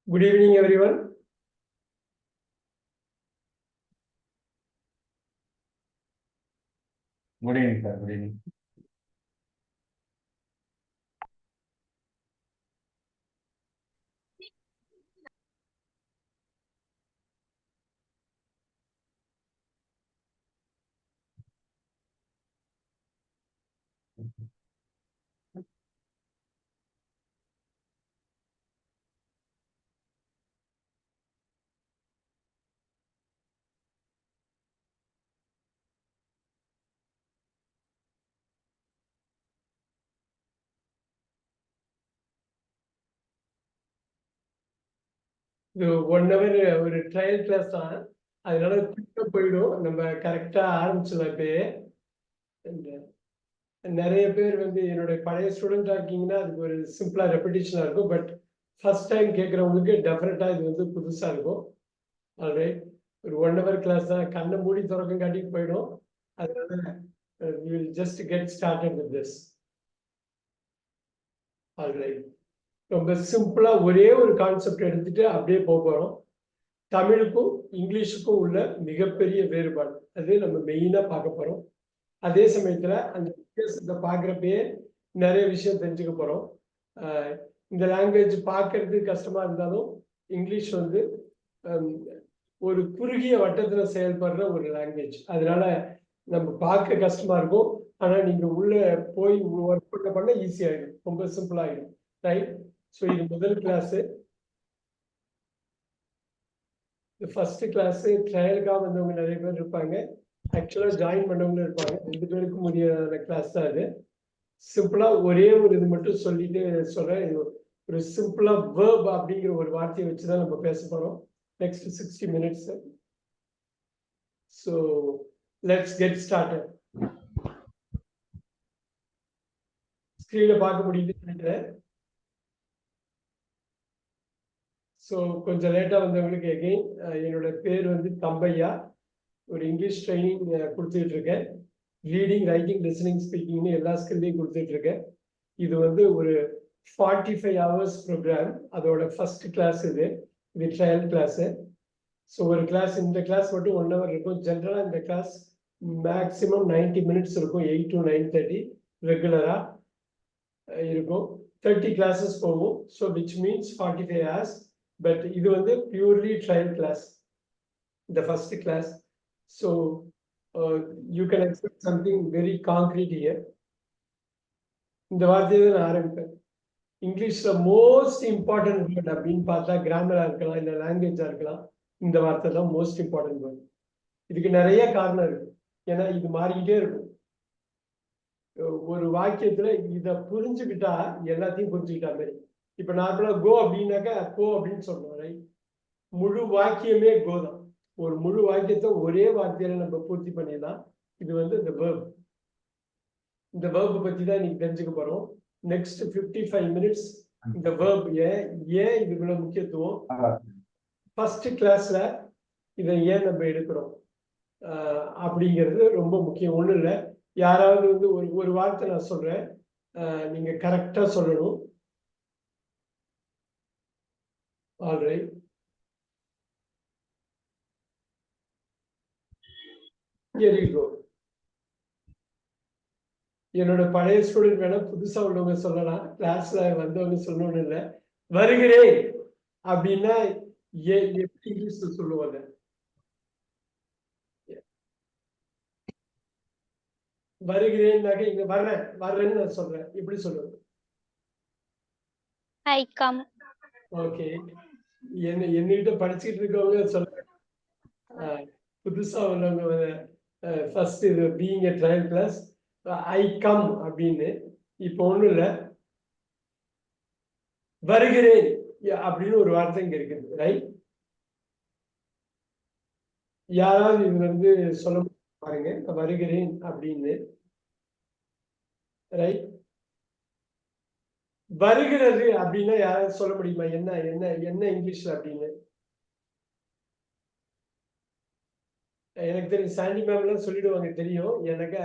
Good evening, everyone. Good evening, sir. Good evening. இது 1 hour ஒரு trial class தான். அதனால குயிக்கா போயிடும். நம்ம கரெக்டா ஆரம்பிச்சிடலாம் இப்பயே. நிறைய பேர் வந்து என்னுடைய பழைய ஸ்டூடெண்டா இருக்கீங்கன்னா அதுக்கு ஒரு சிம்பிளா ரெப்பிட்டேஷனா இருக்கும். பட் ஃபர்ஸ்ட் டைம் கேட்குறவங்களுக்கு டெஃபினட்டா இது வந்து புதுசா இருக்கும். ஆல்ரைட், ஒரு 1 hour கிளாஸ் தான். கண்ணை மூடி திறக்கம் காட்டிட்டு போயிடும். அதனால we will just get started with this. Alright, ரொம்ப சிம்பிளா ஒரே ஒரு கான்செப்ட் எடுத்துட்டு அப்படியே போறோம். தமிழுக்கும் இங்கிலீஷுக்கும் உள்ள மிகப்பெரிய வேறுபாடு அது நம்ம மெயினா பார்க்க போறோம். அதே சமயத்துல அந்த வித்தியாசத்தை பார்க்குறப்பயே நிறைய விஷயம் தெரிஞ்சுக்க போறோம். இந்த லாங்குவேஜ் பார்க்கறது கஷ்டமா இருந்தாலும் இங்கிலீஷ் வந்து ஒரு குறுகிய வட்டத்துல செயல்படுற ஒரு லாங்குவேஜ். அதனால நம்ம பார்க்க கஷ்டமா இருக்கும். ஆனா நீங்க உள்ள போய் ஒர்க் பண்ண ஈஸியாயிடும், ரொம்ப சிம்பிள் ஆயிடும். ரைட், ஸோ இது முதல் கிளாஸ். ஃபர்ஸ்ட் கிளாஸ் ட்ரையலுக்காக வந்தவங்க நிறைய பேர் இருப்பாங்க. ஆக்சுவலாக ஜாயின் பண்ணவங்களும் இருப்பாங்க. 2 பேருக்கும் முடியாத கிளாஸ் தான் அது. சிம்பிளா ஒரே ஒரு இது மட்டும் சொல்லிட்டு சொல்றேன். ஒரு சிம்பிளா வேர்ப் அப்படிங்கிற ஒரு வார்த்தையை வச்சுதான் நம்ம பேச போறோம் next 60 minutes. So let's get started. ஸ்கிரீன்ல பார்க்க முடியுதுன்னு நினைக்கிறேன். ஸோ கொஞ்சம் லேட்டாக வந்தவங்களுக்கு எகெயின் என்னோட பேர் வந்து தம்பையா. ஒரு இங்கிலீஷ் ட்ரைனிங் கொடுத்துட்டு இருக்கேன். ரீடிங், ரைட்டிங், லிசனிங், ஸ்பீக்கிங்னு எல்லா ஸ்கில்லையும் கொடுத்துட்டு இருக்கேன். இது வந்து ஒரு 45 hours ப்ரோக்ராம். அதோட ஃபர்ஸ்ட் கிளாஸ் இது ட்ரையல் கிளாஸு. ஸோ ஒரு கிளாஸ், இந்த கிளாஸ் மட்டும் 1 hour இருக்கும். ஜென்ரலாக இந்த கிளாஸ் மேக்ஸிமம் 90 minutes இருக்கும். 8 to 9:30 ரெகுலராக இருக்கும். 30 classes போகும். So which means 45 hours. But இது வந்து பியூர்லி ட்ரையல் கிளாஸ், இந்த first class. So you can expect something very concrete here. இந்த வார்த்தையை நான் ஆரம்பிப்பேன். இங்கிலீஷ்ல மோஸ்ட் இம்பார்ட்டன்ட் வேர்ட் அப்படின்னு பார்த்தா கிராமரா இருக்கலாம், இல்லை லாங்குவேஜா இருக்கலாம். இந்த வார்த்தை தான் மோஸ்ட் இம்பார்ட்டன்ட் வேர்ட். இதுக்கு நிறைய காரணம் இருக்கு. ஏன்னா இது மாறிக்கிட்டே இருக்கும். ஒரு வாக்கியத்துல இதை புரிஞ்சுக்கிட்டா எல்லாத்தையும் புரிஞ்சுக்கிட்டா மாதிரி. இப்ப நார்மலா கோ அப்படின்னாக்கா கோ அப்படின்னு சொல்றோம், ரைட்? முழு வாக்கியமே கோ தான். ஒரு முழு வாக்கியத்தை ஒரே வார்த்தையில நம்ம பூர்த்தி பண்ணிடலாம். இது வந்து இந்த வேர்ப். இந்த வேர்பை பத்தி தான் இன்னைக்கு தெரிஞ்சுக்க போறோம். நெக்ஸ்ட் 55 minutes இந்த வேர்ப் ஏன் இது இவ்வளவு முக்கியத்துவம், ஃபர்ஸ்ட் கிளாஸ்ல இதை ஏன் நம்ம எடுக்கிறோம் அப்படிங்கிறது ரொம்ப முக்கியம். ஒண்ணும் இல்லை, யாராவது வந்து ஒரு வார்த்தை நான் சொல்றேன், நீங்க கரெக்டா சொல்லணும். Alright, here you go. என்னோட பழைய ஸ்டூடெண்ட் வேணா புதுசா உள்ளவங்க சொல்லலாம், கிளாஸ்ல வந்தவங்க சொல்லணும்னு இல்லை. வருகிறேன் அப்படின்னா எப்படி இங்கிலீஷ்ல சொல்லுவாங்க? வருகிறேன்னாக்க இங்க வர்றேன்னு நான் சொல்றேன், எப்படி சொல்லுவேன்? I come. ஓகே, என்னகிட்ட படிச்சுட்டு இருக்கவங்க சொல்ல, புதுசா உள்ளவங்க ஃபர்ஸ்ட் இது being a trial class, I come அப்படின்னு. இப்போ ஒண்ணும் இல்லை, வருகிறேன் அப்படின்னு ஒரு வார்த்தை இங்க இருக்குது, ரைட்? யாராவது இது வந்து சொல்ல பாருங்க, வருகிறேன் அப்படின்னு, ரைட்? வருகிறது அப்படின்னா யாராவது சொல்ல முடியுமா என்ன என்ன என்ன இங்கிலீஷ்ல அப்படின்னு? எனக்கு தெரியும், சாண்டி மேம்லாம் சொல்லிடுவாங்க, தெரியும் எனக்கு,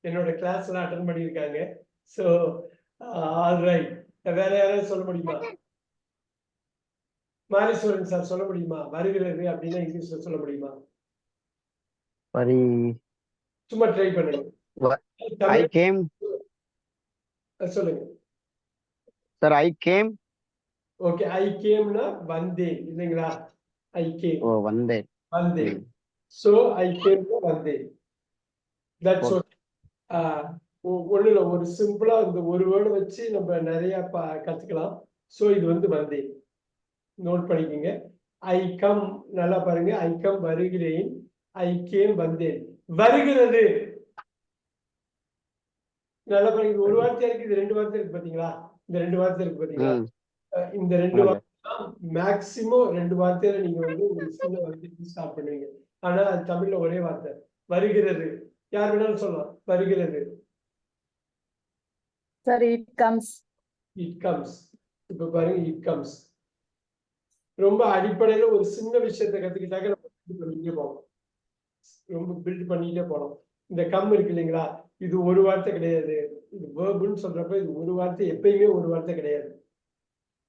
என்னோட கிளாஸ் எல்லாம் அட்டன் பண்ணியிருக்காங்க. ஸோ ஆல்ரைட், வேற யாராவது சொல்ல முடியுமா? மாரீஸ்வரன் சார் சொல்ல முடியுமா? வருகிறது அப்படின்னா இங்கிலீஷ்ல சொல்ல முடியுமா? வரி சும்மா ட்ரை பண்ணுங்க. ஐ கேம் சொல்லுங்க. சார். I came. ஓகே, ஐ கேம்னா வந்தேன் இல்லைங்களா? ஐ கேம் ஓ வந்தேன். வந்தேன். சோ ஐ கேம்னா வந்தேன். That's okay. ஒண்ணு இல்ல, ஒரு சிம்பிளா இந்த ஒரு வேர்டு வச்சு நம்ம நிறைய கத்துக்கலாம். சோ இது வந்து வந்தேன். நோட் பண்ணிக்கோங்க. ஐ கம், நல்லா பாருங்க. ஐ கம் வருகிறேன். ஐ கேம் வந்தேன். வருகிறது, நல்லா பாருங்க. ஒரு வார்த்தை இருக்கு, இது 2 வார்த்தை இருக்கு பாத்தீங்களா? இந்த 2 வார்த்தை இருக்கு பாத்தீங்களா? இந்த 2 வார்த்தை மேக்சிமம் 2 வார்த்தையில நீங்க வந்து ஒரு சின்ன வார்த்தை ஸ்டார்ட் பண்ணுவீங்க. ஆனா அது தமிழ்ல ஒரே வார்த்தை, வருகிறது. யார் வேணாலும் சொல்லலாம், வருகிறது. Sir, it comes. It comes. இப்ப பாருங்க, இட் கம்ஸ். ரொம்ப அடிப்படையில ஒரு சின்ன விஷயத்தை கத்துக்கிட்டாக்க நம்ம build பண்ணிட்டே போகலாம். ரொம்ப பில்ட் பண்ணிட்டே போகலாம். இந்த கம் இருக்கு இல்லைங்களா? இது ஒரு வார்த்தை கிடையாது. இது வேர்புன்னு சொல்றப்ப இது ஒரு வார்த்தை, எப்பயுமே ஒரு வார்த்தை கிடையாது.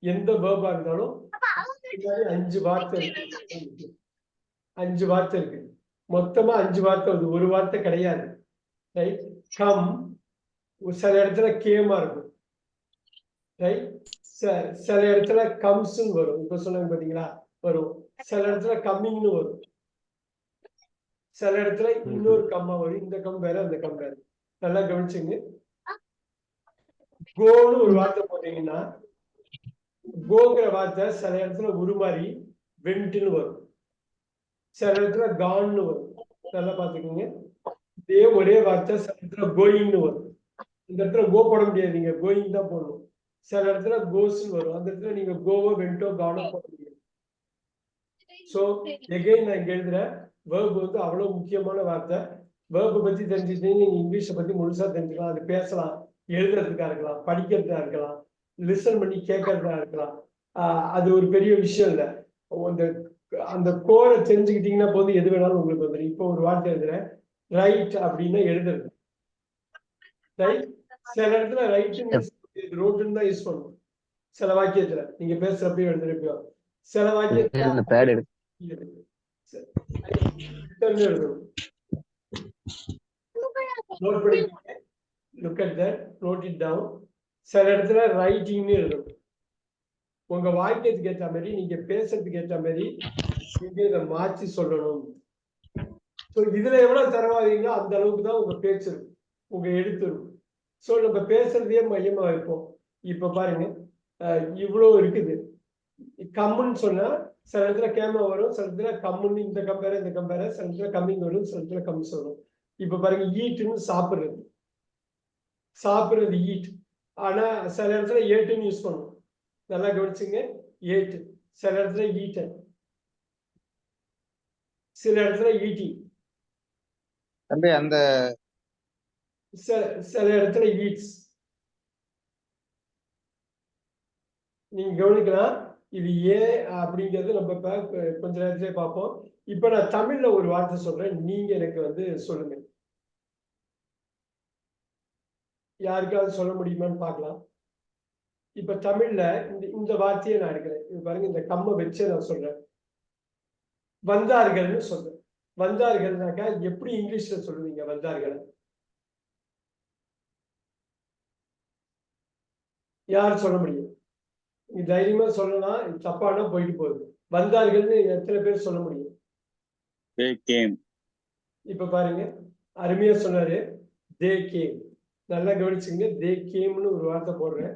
எந்த வேர்பா இருந்தாலும் 5 வார்த்தை இருக்கு. 5 வார்த்தை இருக்கு. மொத்தமா 5 வார்த்தை வருது, ஒரு வார்த்தை கிடையாது. ரைட்? கம் சில இடத்துல கேமா இருக்கும். ரைட்? சில இடத்துல கம்ஸ்ன்னு வரும். இப்ப சொன்னாங்க பாத்தீங்களா, வரும். சில இடத்துல கம்மிங்னு வரும். சில இடத்துல இன்னொரு கம்மா வரும். இந்த கம் வேற, அந்த கம் வேற. நல்லா கவனிச்சுங்க. கோன்னு ஒரு வார்த்தை போட்டீங்கன்னா, கோங்கிற வார்த்தை சில இடத்துல உருமாறி வெண்ட்னு வரும். சில இடத்துல கான்னு வரும். நல்லா பாத்துக்கோங்க. இதே ஒரே வார்த்தை சில இடத்துல கோயிங்னு வரும். இந்த இடத்துல கோ போட முடியாது, நீங்க கோயிங் தான் போடணும். சில இடத்துல கோஸ்ன்னு வரும். அந்த இடத்துல நீங்க கோவோ வெண்டோ கானோ போட முடியாது. சோ எகைன் நான் இங்க எழுதுறேன், வேர்ப் வந்து அவ்வளவு முக்கியமான வார்த்தை. வேர்பை பத்தி தெரிஞ்சுட்டீங்க, நீங்க இங்கிலீஷை பத்தி முழுசா தெரிஞ்சுக்கலாம். அது பேசலாம், எழுதுறதுக்கா இருக்கலாம், படிக்கிறதா இருக்கலாம், லிசன் பண்ணி கேட்கறதா இருக்கலாம். அது ஒரு பெரிய விஷயம் இல்லை. அந்த அந்த கோரை தெரிஞ்சுக்கிட்டீங்கன்னா போது எது வேணாலும் உங்களுக்கு வந்துடும். இப்போ ஒரு வார்த்தை எழுதுறேன், ரைட் அப்படின்னா எழுதுறது. ரைட்? சில இடத்துல ரைட்டுன்னு ரோட்டுன்னு தான் யூஸ் பண்ணுவோம். சில வாக்கியத்துல நீங்க பேசுறப்பயும் எழுதுறப்பயோ, சில வாக்கியத்துல எழுதணும். நோட் பண்ணிக்கோங்க. Look at that, note it down. சில இடத்துல ரைட்டிங்னு எழுதணும். உங்க வாக்கியத்துக்கு ஏற்ற மாதிரி, நீங்க பேசுறதுக்கு ஏற்ற மாதிரி நீங்க இதை மாற்றி சொல்லணும். ஸோ இதுல எவ்வளவு தரவாதீங்களோ அந்த அளவுக்கு தான் உங்க பேச்சு இருக்கும், உங்க எழுத்து இருக்கும். ஸோ நம்ம பேசுறதையே மையமா வைப்போம். இப்ப பாருங்க, இவ்வளவு இருக்குது. கம்முன்னு சொன்னா சில இடத்துல கேமரா வரும், சில இடத்துல கம்முன்னு இந்த கம்பேர இந்த கம்பேர, சில இடத்துல கம்மிங் வரும், சில இடத்துல கம்மிஸ் வரும். இப்ப பாருங்க, ஈட்டுன்னு சாப்பிடுறது, சாப்பிடுறது ஈட். ஆனா சில இடத்துல ஏட்டுன்னு யூஸ் பண்ணுவோம். நல்லா கவனிச்சுங்க. ஏட்டு சில இடத்துல ஈட்ட, சில இடத்துல ஈட்டி, அந்த சில இடத்துல ஈட்ஸ். நீங்க கவனிக்கலாம். இது ஏன் அப்படிங்கிறது நம்ம கொஞ்ச நேரத்திலே பார்ப்போம். இப்ப நான் தமிழ்ல ஒரு வார்த்தை சொல்றேன், நீங்க எனக்கு வந்து சொல்லுங்க. யாருக்காவது சொல்ல முடியுமான்னு பார்க்கலாம். இப்ப தமிழ்ல இந்த வார்த்தையை நான் எடுக்கிறேன். இது பாருங்க, இந்த கம்மை வச்சு நான் சொல்றேன், வந்தார்கள்னு சொல்றேன். வந்தார்கள்னாக்கா எப்படி இங்கிலீஷ்ல சொல்லுவீங்க வந்தார்கள்? யார் சொல்ல முடியும்? நீ தைரியமா சொல்லலாம், தப்பானா போயிட்டு போகுது. வந்தார்கள்னு எத்தனை பேர் சொல்ல முடியும்? இப்ப பாருங்க, அருமையா சொன்னாரு, தே கேம். நல்லா கவனிச்சுங்க. தே கேம்னு ஒரு வார்த்தை போடுறேன்.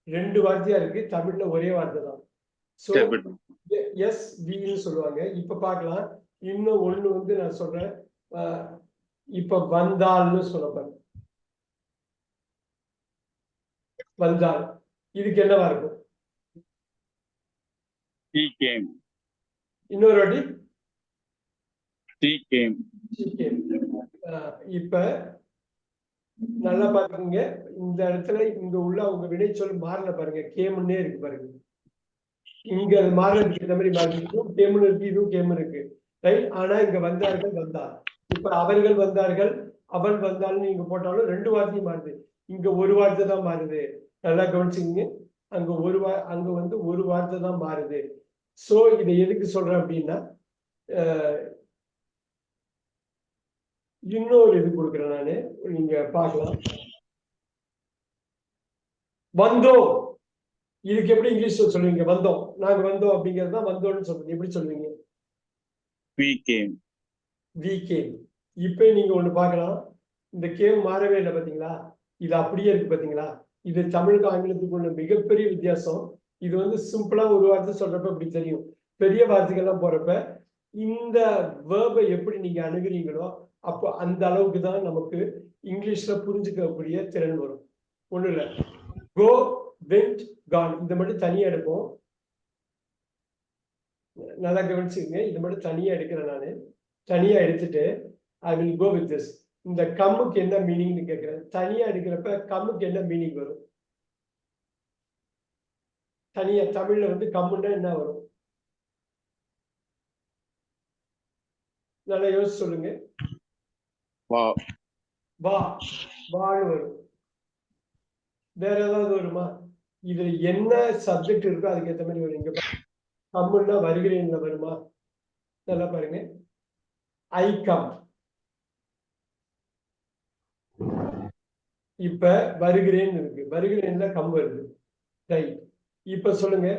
2 வார்த்தையா இருக்கு, தமிழ்ல ஒரே வார்த்தை தான். சோ எஸ் வின்னு சொல்லுவாங்க. இப்ப பார்க்கலாம். இன்னும் ஒண்ணு வந்து நான் சொல்றேன். இப்ப வந்தால்னு சொல்லப்பாரு, வந்தால் இதுக்கு என்னவா இருக்கும்? இன்னொரு வாட்டி இப்ப நல்லா பாருங்க, இந்த இடத்துல இங்க உள்ள அவங்க வினைச்சொல் மாறல பாருங்க, கேமுன்னே இருக்கு பாருங்க. இங்க அது மாறதுக்கு இந்த மாதிரி மாறிக்கும், கேமுன்னு இருக்கு, இதுவும் கேமு இருக்கு. ரைட்? ஆனா இங்க வந்தார்கள், வந்தார். இப்ப அவர்கள் வந்தார்கள், அவள் வந்தாள்னு நீங்க போட்டாலும் 2 வார்த்தையும் மாறுது. இங்க ஒரு வார்த்தை தான் மாறுது. நல்லா கவனிச்சுங்க. அங்க வந்து ஒரு வார்த்தை தான் மாறுது. சோ இதை எதுக்கு சொல்றேன் அப்படின்னா இன்னொரு இது கொடுக்குறேன் நானு, நீங்க பார்க்கலாம். வந்தோம், இதுக்கு எப்படி இங்கிலீஷ்ல சொல்லுவீங்க? வந்தோம், நாங்க வந்தோம் அப்படிங்கிறது தான் வந்தோம்னு சொல்றீங்க. எப்படி சொல்லுவீங்க? We came. we came. இப்ப நீங்க ஒண்ணு பார்க்கலாம், இந்த கேம் மாறவே இல்லை பாத்தீங்களா? இது அப்படியே இருக்கு பாத்தீங்களா? இது தமிழுக்கு ஆங்கிலத்துக்கு உள்ள மிகப்பெரிய வித்தியாசம். இது வந்து சிம்பிளா ஒரு வார்த்தை சொல்றப்ப இப்படி தெரியும், பெரிய வார்த்தைகள்லாம் போறப்ப இந்த வேர்பை எப்படி நீங்க அணுகுறீங்களோ அப்போ அந்த அளவுக்கு தான் நமக்கு இங்கிலீஷ்ல புரிஞ்சுக்கக்கூடிய திறன் வரும். ஒண்ணு இல்ல, கோ, வெண்ட், கான், இந்த மட்டும் தனியா எடுப்போம். நல்லா கவனிச்சுங்க, இது மட்டும் தனியா எடுக்கிறேன் நானு. தனியா எடுத்துட்டு I will go with this. இந்த கம்முக்கு என்ன மீனிங்னு கேட்கிறேன். தனியா எடுக்கிறப்ப கம்முக்கு என்ன மீனிங் வரும்? தனியா தமிழ்ல வந்து கம்முன்னா என்ன வரும்? நல்லா யோசிச்சு சொல்லுங்க. வா. வா, வான்னு வரும். வேற ஏதாவது வருமா? இதுல என்ன சப்ஜெக்ட் இருக்கோ அதுக்கு ஏற்ற மாதிரி வரும். இங்க கம்முன்னா வருகிறேன்ல வருமா? நல்லா பாருங்க, ஐ கம். இப்ப வருகிறேன் இருக்கு, வருகிறேன்ல கம் வருது, ரைட். இப்ப சொல்லுங்க,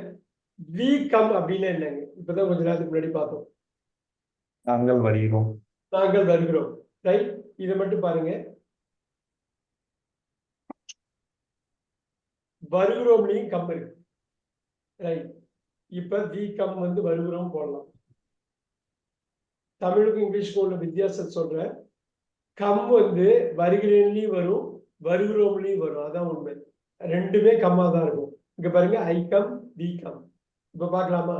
வி கம் அப்படின்னா என்னங்க? இப்பதான் கொஞ்ச நேரத்துக்கு முன்னாடி பார்த்தோம், நாங்கள் வருகிறோம். நாங்கள் வருகிறோம், ரைட். இதை மட்டும் பாருங்க, வருகிறோம்லையும் கம் இருக்கு, ரைட். இப்ப வி கம் வந்து வருகிறோம் போடலாம். தமிழுக்கும் இங்கிலீஷ்க்கும் உள்ள வித்தியாசம் சொல்றேன். கம் வந்து வருகிறேன்லயும் வரும், வருகிறோம்லயும் வரும், அதான் உண்மை. ரெண்டுமே கம்மா தான் இருக்கும். இங்க பாருங்க, ஐ கம், வி கம். இப்ப பார்க்கலாமா?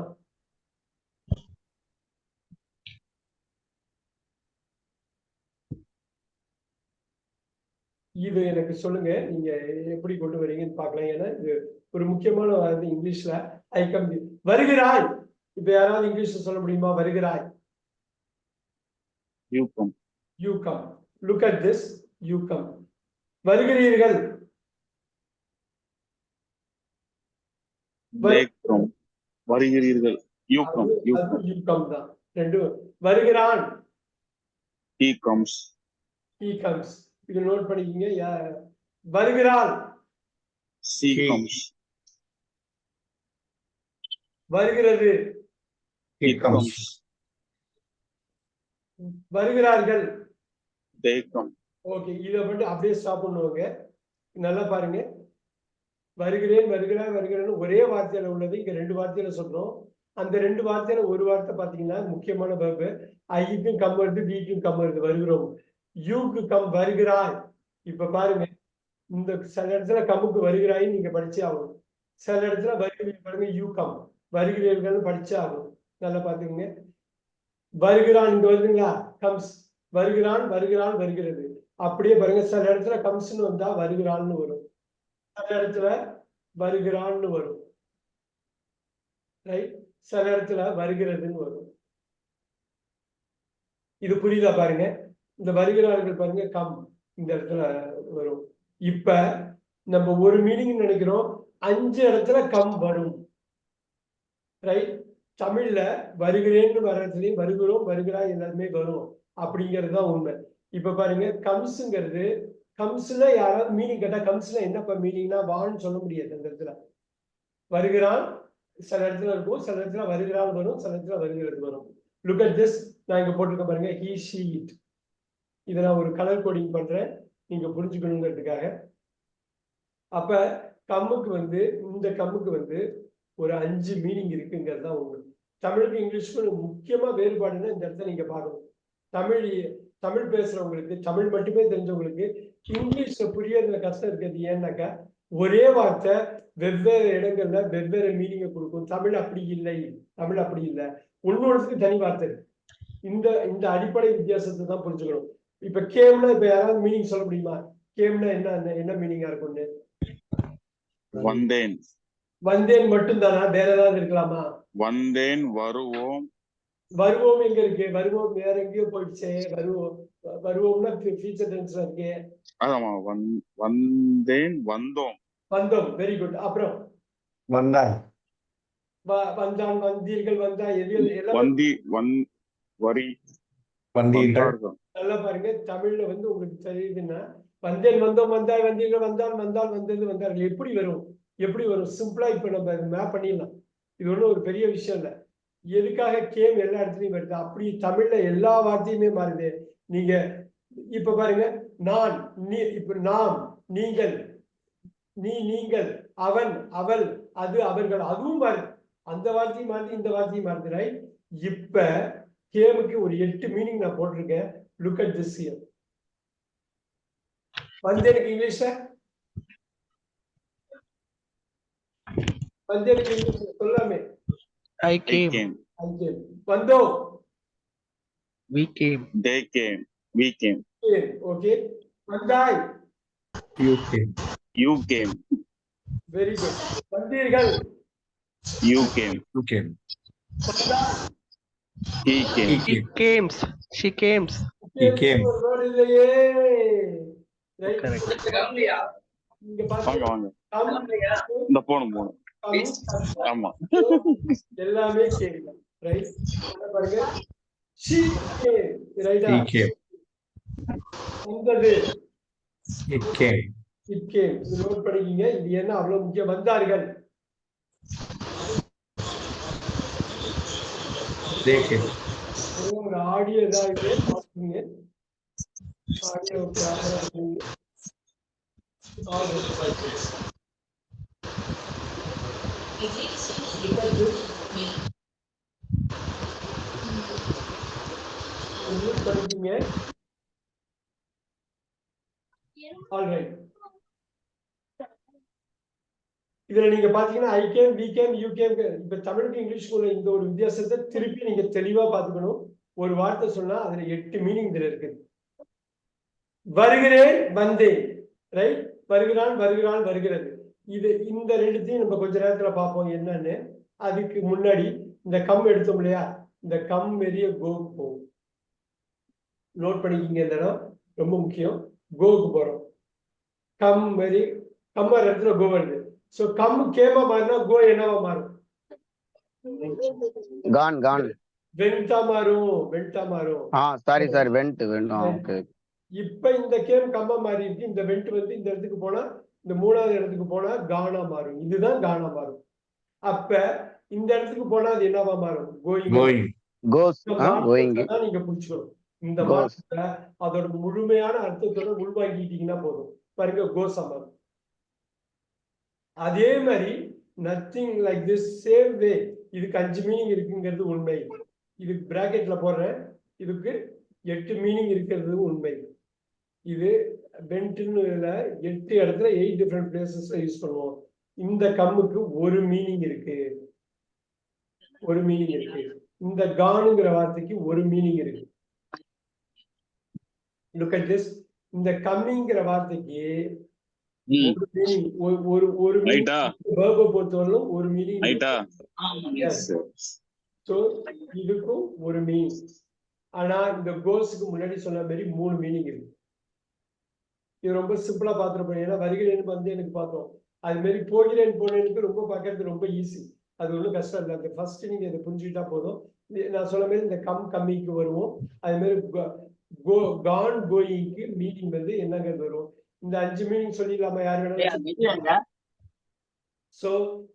இது எனக்கு சொல்லுங்க, நீங்க எப்படி கொண்டு வரீங்கன்னு பார்க்கலாம். ஏன்னா இது ஒரு முக்கியமான வார்த்தை இங்கிலீஷ்ல. ஐ கம், வருகிறாய். இப்ப யாராவது இங்கிலீஷ்ல சொல்ல முடியுமா? வருகிறாய். You come. You come. Look at this. You come. வருகிறீர்கள். They come. வருகிறீர்கள். You come. You அது come. you come தான். ரெண்டும். வருகிறான். He comes. He comes. இது நோட் பண்ணிக்கீங்க. வருகிறாள். She He. comes. வருகிறது. It comes. வருகிறார்கள். They come. ஓகே, இதை மட்டும் அப்படியே ஸ்டாப் பண்ணுவாங்க. நல்லா பாருங்க, வருகிறேன், வருகிறாய், வருகிறேன்னு ஒரே வார்த்தையில உள்ளது இங்க ரெண்டு வார்த்தையில சொல்றோம். அந்த ரெண்டு வார்த்தையில ஒரு வார்த்தை பாத்தீங்கன்னா முக்கியமான வேர்பு. ஐக்கும் கம் வருது, வீக்கும் கம் வருது, வருகிறோம். யூக்கு கம், வருகிறாய். இப்ப பாருங்க, இந்த சில இடத்துல கம்முக்கு வருகிறாய் நீங்க படிச்சே ஆகணும். சில இடத்துல வருகிறீர்கள் பாருங்க, யூ கம், வருகிறீர்கள் படிச்சே ஆகணும். நல்லா பாத்துக்கங்க. வருகிறான் இங்க வருதுங்களா, கம்ஸ். வருகிறான், வருகிறான், வருகிறது. அப்படியே பாருங்க, சில இடத்துல கம்ஸ்ன்னு வந்தா வருகிறான்னு வரும், சில இடத்துல வருகிறான்னு வரும், ரைட். சில இடத்துல வருகிறதுன்னு வரும். இது புரியுதா? பாருங்க, இந்த வருகிறார்கள் பாருங்க, கம் இந்த இடத்துல வரும். இப்ப நம்ம ஒரு மீனிங் நினைக்கிறோம், 5 இடத்துல கம் வரும், ரைட். தமிழ்ல வருகிறேன்னு வர்றதுலயும் வருகிறோம், வருகிறாய் எல்லாருமே வரும் அப்படிங்கிறது தான் உண்மை. இப்ப பாருங்க, கம்ஸ்ங்கிறது, கம்ஸ்ல யாராவது மீனிங் கேட்டா கம்ஸ்ல என்னப்பா மீனிங்னா வான்னு சொல்ல முடியாது. அந்த இடத்துல வருகிறான் சில இடத்துல இருக்கும், சில இடத்துல வருகிறான் வரும், சில இடத்துல வருகிறது வரும். Look at this. நான் இங்க போட்டிருக்க பாருங்க, he, she, it. இதை நான் ஒரு கலர் கோடிங் பண்றேன் நீங்க புரிஞ்சுக்கணுங்கிறதுக்காக. அப்ப கம்முக்கு வந்து, இந்த கம்முக்கு வந்து ஒரு 5 மீனிங் இருக்குங்கிறது தான் உண்மை. தமிழுக்கு இங்கிலீஷ்க்கு முக்கியமா வேறுபாடுன்னா இந்த இடத்துல நீங்க பார்க்கணும். தமிழ் பேசுறவங்களுக்கு, தமிழ் மட்டுமே தெரிஞ்சவங்களுக்கு இங்கிலீஷ்ல புரியறதுல கஷ்டம் இருக்கிறது ஏன்னாக்கா, ஒரே வார்த்தை வெவ்வேறு இடங்கள்ல வெவ்வேறு மீனிங்கை கொடுக்கும். தமிழ் அப்படி இல்லை, தமிழ் அப்படி இல்லை, ஒன்னொன்றுக்கு தனி வார்த்தை இருக்கு. இந்த அடிப்படை வித்தியாசத்தை தான் புரிஞ்சுக்கணும். இப்ப கேம்னா, இப்ப யாராவது மீனிங் சொல்ல முடியுமா? கேம்னா என்ன மீனிங்கா இருக்கும்னு? வந்தேன். வந்தேன் மட்டும் தானா? வேற ஏதாவது இருக்கலாமா? வந்தேன், வருவோம். வருவோம் எங்க இருக்கு? வருவோம் வேற எங்கேயோ போயிடுச்சே. வருவோம்னா ஃபியூச்சர் டென்ஸ்ல இருக்கு. ஆமா, வந்தேன், வந்தோம். வந்தோம், வெரி குட். அப்புறம் வந்தாய். வந்தான், வந்தீர்கள், வந்தா, எது எல்லாம் வந்தி வரி வந்தீர்கள் வந்தார்கள். நல்லா பாருங்க. தமிழ்ல வந்து உங்களுக்கு தெரியுதுன்னா, வந்தேன், வந்தோம், வந்தாய், வந்தீர்கள், வந்தான், வந்தால், வந்தது, வந்தார்கள் எப்படி வரும்? எப்படி வரும்? சிம்பிளா இப்ப நம்ம மேப் பண்ணிடலாம். இது ஒண்ணும் ஒரு பெரிய விஷயம் இல்ல. எதுக்காக கேம் எல்லா இடத்துலயும் வருது? அப்படி தமிழ்ல எல்லா வார்த்தையுமே மாறுது. நீங்க இப்ப பாருங்க, நான், நீ, இப்ப நாம், நீங்கள், நீ, நீங்கள், அவன், அவள், அது, அவர்கள், அதுவும் மாறுது. அந்த வார்த்தையும் மாறுது, இந்த வார்த்தையும் மாறுது, ரைட்? இப்ப கேமுக்கு ஒரு 8 மீனிங் நான் போட்டிருக்கேன். Look at this here. வந்தேனுக்கு இங்கிலீஷ்ல வந்தேனுக்கு இங்கிலீஷ்ல சொல்லாமே. I I came. came, I came. வந்தோம். We came. they came, we came, okay. வந்தாய். you came you came, very good. வந்தீர்கள். you came, you came வந்தாய். he came. He came. She came. he came ஒரு word இல்லையே. Right? Correct. இங்க வாங்க பாருங்க. வாங்க come, இந்த போணும் come, ஆமா எல்லாமே கேட்கலாம். ரைட்? பாருங்க. she came. ரைட்டா? he came வந்தது. it came it came. இது நோட் பண்ணிக்கீங்க. இது என்ன அவ்வளவு முக்கியம்? வந்தார்கள். they came ஒரு ஆடியோ ஏதாவது பாத்துங்க. ஆடியோ படிக்கீங்க. ஆல்ரைட். இதுல நீங்க பாத்தீங்கன்னா I came, we came, you came. இப்ப தமிழுக்கு இங்கிலீஷ்க்குள்ள இந்த ஒரு வித்தியாசத்தை திருப்பி நீங்க தெளிவா பாத்துக்கணும். ஒரு வார்த்தை சொன்னா அதுல 8 மீனிங் இதுல இருக்கு. வருகிறேன், வந்தேன், ரைட்? வருகிறான், வருகிறான், வருகிறது. இது இந்த ரெண்டுத்தையும் நம்ம கொஞ்ச நேரத்துல பார்ப்போம் என்னன்னு. அதுக்கு முன்னாடி இந்த கம் எடுத்தோம் இல்லையா? இந்த கம் மெரிய கோக்கு போகும். நோட் பண்ணிக்கிங்க. இந்த இடம் ரொம்ப முக்கியம். கோக்கு போறோம். கம் மெரி கம்ம இடத்துல கோ வருது. சோ கம் கேமா மாறினா கோ என்னவா மாறும்? gone வெண்டா மாறும். வெண்டா மாறும். sorry went okay இப்ப இந்த கேம் கம்ம மாறி இருக்கு. இந்த வெண்ட் வந்து இந்த இடத்துக்கு போனா, இந்த மூணாவது இடத்துக்கு போனா கானா மாறும். இதுதான் கானா மாறும். அப்ப இந்த இடத்துக்கு போனா அது என்னவா மாறும்? கோயிங். going goes going நீங்க புடிச்சுக்கணும். இந்த Goes. மாற்றத்தை அதோட முழுமையான அர்த்தத்தோட உள்வாங்கிட்டீங்கன்னா போதும். பாருங்க, கோசா மாறும். அதே மாதிரி nothing like this same way. இதுக்கு 5 மீனிங் இருக்குங்கிறது உண்மை. இது பிராக்கெட்ல போடுறேன். இதுக்கு 8 மீனிங் இருக்கிறது உண்மை. இது வெண்ட்னு 8 இடத்துல 8 டிஃபரெண்ட் பிளேசஸ்ல யூஸ் பண்ணுவோம். இந்த கம்முக்கு ஒரு மீனிங் இருக்கு. ஒரு மீனிங் இருக்கு. இந்த கானுங்கிற வார்த்தைக்கு ஒரு மீனிங் இருக்கு. Look at this. இந்த கம்மிங்கிற வார்த்தைக்கு ஒரு மீனிங், ஒரு ரைட்டா வேர்பை பொறுத்தவரையிலும் ஒரு மீனிங். ரைட்டா சோ இதுக்கும் ஒரு மீனிங். ஆனா இந்த கோல்ஸுக்கு முன்னாடி சொன்ன மாதிரி 3 மீனிங் இருக்கு. இது ரொம்ப சிம்பிளா பாத்துருப்போம். ஏன்னா வருகிறேன்னு வந்து எனக்கு பார்த்தோம். அது மாதிரி போகிறேன் போனேனுக்கு ரொம்ப பார்க்கறது ரொம்ப ஈஸி. அது ஒன்றும் கஷ்டம் இல்லை. அந்த ஃபர்ஸ்ட் நீங்க இதை புரிஞ்சுக்கிட்டா போதும். நான் சொன்ன மாதிரி இந்த கம்மிக்கு வருவோம். அது மாதிரி கான் கோயிங்க்கு மீனிங் வந்து என்னங்கிறது வரும். இந்த 5 மீனிங் சொல்லிடலாமா? யார் வேணாலும். சோ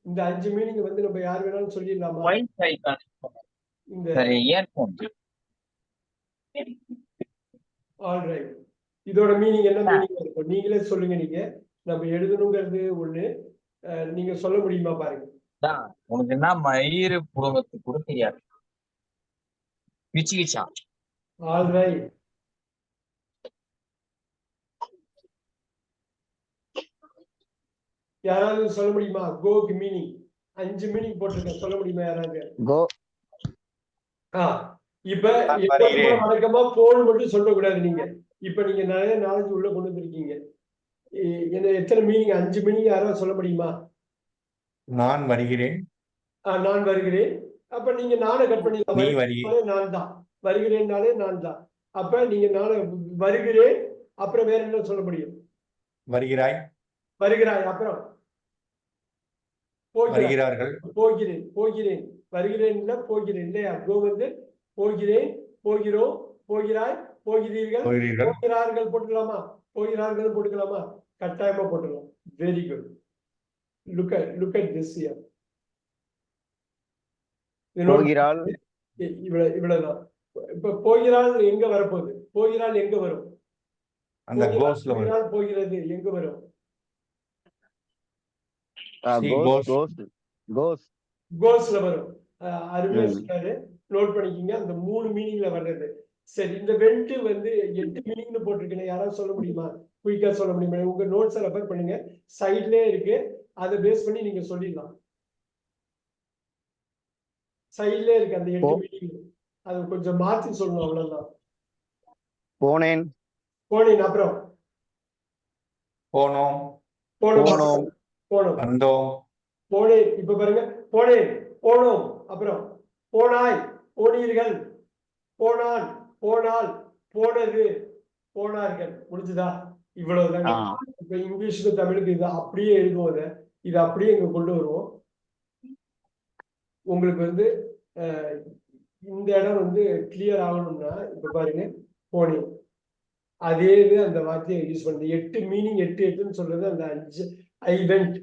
இந்த 5 மீனிங் வந்து நம்ம யார் வேணாலும் சொல்லிடலாமா? இந்த ஆல்ரைட். இதோட மீனிங் என்ன மீனிங் இருக்கும்? நீங்களே சொல்லுங்க. நீங்க நம்ம எழுதணுங்கிறது ஒண்ணு. நீங்க சொல்ல முடியுமா பாருங்க. உனக்கு என்ன மயிறு புடவத்து கூட தெரியாது. பிச்சுக்கிச்சா. ஆல்ரைட். யாராவது சொல்ல முடியுமா? கோக்கு மீனிங் 5 மீனிங் போட்டிருக்கேன். சொல்ல முடியுமா யாராவது? go இப்ப வழக்கமா போன் மட்டும் சொல்லக்கூடாது. நீங்க இப்ப நீங்க நிறைய நாலேஜ் உள்ள கொண்டு வந்திருக்கீங்க. என்ன எத்தனை மீனிங்? 5 மீனிங் யாராவது சொல்ல முடியுமா? நான் வருகிறேன் நான் வருகிறேன். அப்ப நீங்க நானே கட் பண்ணிடலாம். நீ வருகிறேன் நான் தான் வருகிறேன்னாலே நான் தான். அப்ப நீங்க நானே வருகிறேன். அப்புறம் வேற என்ன சொல்ல முடியும்? வருகிறாய் வருகிறாய். அப்புறம் வருகிறார்கள். போகிறேன் போகிறேன் வருகிறேன் இல்ல போகிறேன் இல்லையா? கோ வந்து போகிறேன், போகிறோம், போகிறாய், போகிறீர்கள், போகிறீர்கள். போகிறார்கள் போட்டுக்கலாமா? போகிறார்கள் போட்டுக்கலாமா? கட்டாயமா போட்டுக்கலாம். Very good. Look at this here. போகிறாள். இவ்வளவுதான். இப்ப போகிறாள் எங்க வரப்போகுது? போகிறாள் எங்க வரும்? அந்த கோஸ்ல வரும். போகிறாள் போகிறது எங்க வரும்? She cos goes. கோஸ் கோஸ் கோஸ்ல வரும். அருமையா ம். சொன்னாரு. நோட் பண்ணிக்கிங்க. அந்த 3 மீனிங்ல வர்றது. சரி, இந்த வெண்ட் வந்து 8 மீனிங்னு போட்டிருக்கேன். யாராவது சொல்ல முடியுமா? குயிக்கா சொல்ல முடியுமா? உங்க நோட்ஸ் ரெஃபர் பண்ணுங்க. சைட்லயே இருக்கு. அதை பேஸ் பண்ணி நீங்க சொல்லிடலாம். சைட்லயே இருக்கு அந்த 8 மீனிங். அது கொஞ்சம் மாத்தி சொல்லணும், அவ்வளவுதான். போனேன். போனேன் அப்புறம் போனோம். போனோம் போனோம். போனோம் வந்தோம். போனேன். இப்ப பாருங்க, போனேன், போனோம், அப்புறம் போனாய், போனீர்கள், போனான், போனால், போனது, போனார்கள். முடிஞ்சுதா? இவ்வளவுதாங்க. இப்ப இங்கிலீஷுக்கு தமிழுக்கு இது அப்படியே எழுதுவோம். இது அப்படியே இங்க கொண்டு வருவோம். உங்களுக்கு வந்து இந்த இடம் வந்து கிளியர் ஆகணும்னா இப்ப பாருங்க, போனேன், அதே இது அந்த வார்த்தையை யூஸ் பண்ணுது. 8 மீனிங் 8 சொல்றது அந்த 5 ஐ வெண்ட்,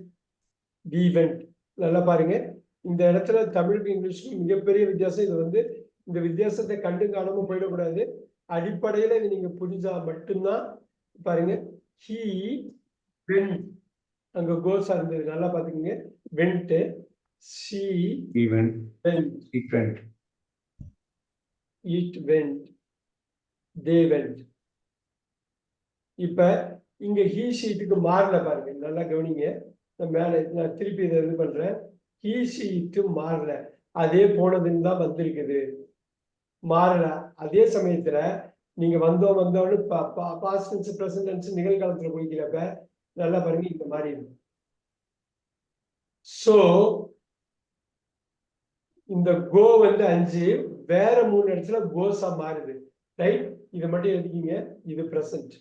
வி வெண்ட். நல்லா பாருங்க, இந்த இடத்துல தமிழுக்கு இங்கிலீஷுக்கு மிகப்பெரிய வித்தியாசம். இது வந்து இந்த வித்தியாசத்தை கண்டு காணாம போயிடக்கூடாது. அடிப்படையில இது நீங்க புரிஞ்சா மட்டும்தான். பாருங்க, ஹீ வெண்ட், அங்க கோஸா இருந்தது. நல்லா பாத்துக்கோங்க. Went, she Even. Went, It went. It went, they went. இப்ப இங்க ஹீ ஷீட்டுக்கு மாறல பாருங்க. நல்லா கவனிங்க. நான் திருப்பி இதை இது பண்றேன். ஹீ ஷீட்டு மாறல, அதே போனதுன்னு தான் வந்திருக்குது. மாறல. அதே சமயத்துல நீங்க வந்தோம்னு பாஸ்ட் டென்ஸ், பிரசன்ட் டென்ஸ், நிகழ்காலத்துல குறிக்கிறப்ப நல்லா பாருங்க, இந்த மாதிரி இருக்கும். சோ இந்த கோ வந்து 5 வேற 3 இடத்துல கோஸா மாறுது. ரைட்? இதை மட்டும் எழுதிக்கிங்க. இது பிரசன்ட்,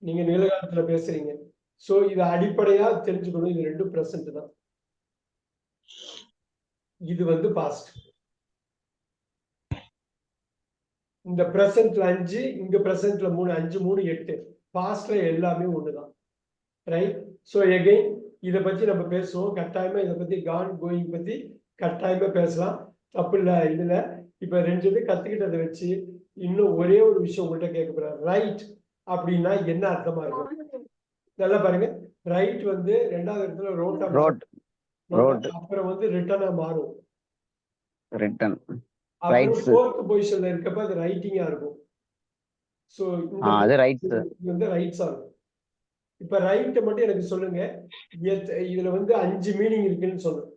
நீங்க நிகழ்காலத்துல பேசுறீங்க. சோ இது அடிப்படையா தெரிஞ்சுக்கணும். இது ரெண்டும் பிரசன்ட் தான். இது வந்து பாஸ்ட். இந்த பிரசன்ட்ல 5, இங்க பிரசன்ட்ல 3, 5 3 8. பாஸ்ட்ல எல்லாமே ஒண்ணுதான். ரைட்? சோ எகைன் இதை பத்தி நம்ம பேசுவோம். கட்டாயமா இதை பத்தி கான் கோயிங் பத்தி கட்டாயமா பேசலாம். தப்பு இல்ல இதுல. இப்ப 2 இது கத்துக்கிட்டதை வச்சு இன்னும் ஒரே ஒரு விஷயம் உங்கள்கிட்ட கேட்க போறேன். ரைட் அப்படின்னா என்ன அர்த்தமா இருக்கும்? நல்லா பாருங்க. ரைட் வந்து 2வது இடத்துல ரோட்டா, அப்புறம் வந்து ரிட்டனா மாறும். ரிட்டன். அப்புறம் ரைட்ஸ். 4th பொசிஷன்ல இருக்கப்ப அது ரைட்டிங்கா இருக்கும். சோ அது ரைட்ஸ். இது வந்து ரைட்ஸா இருக்கும். இப்ப ரைட் மட்டும் எனக்கு சொல்லுங்க. இதுல வந்து 5 மீனிங் இருக்குன்னு சொல்லுங்க.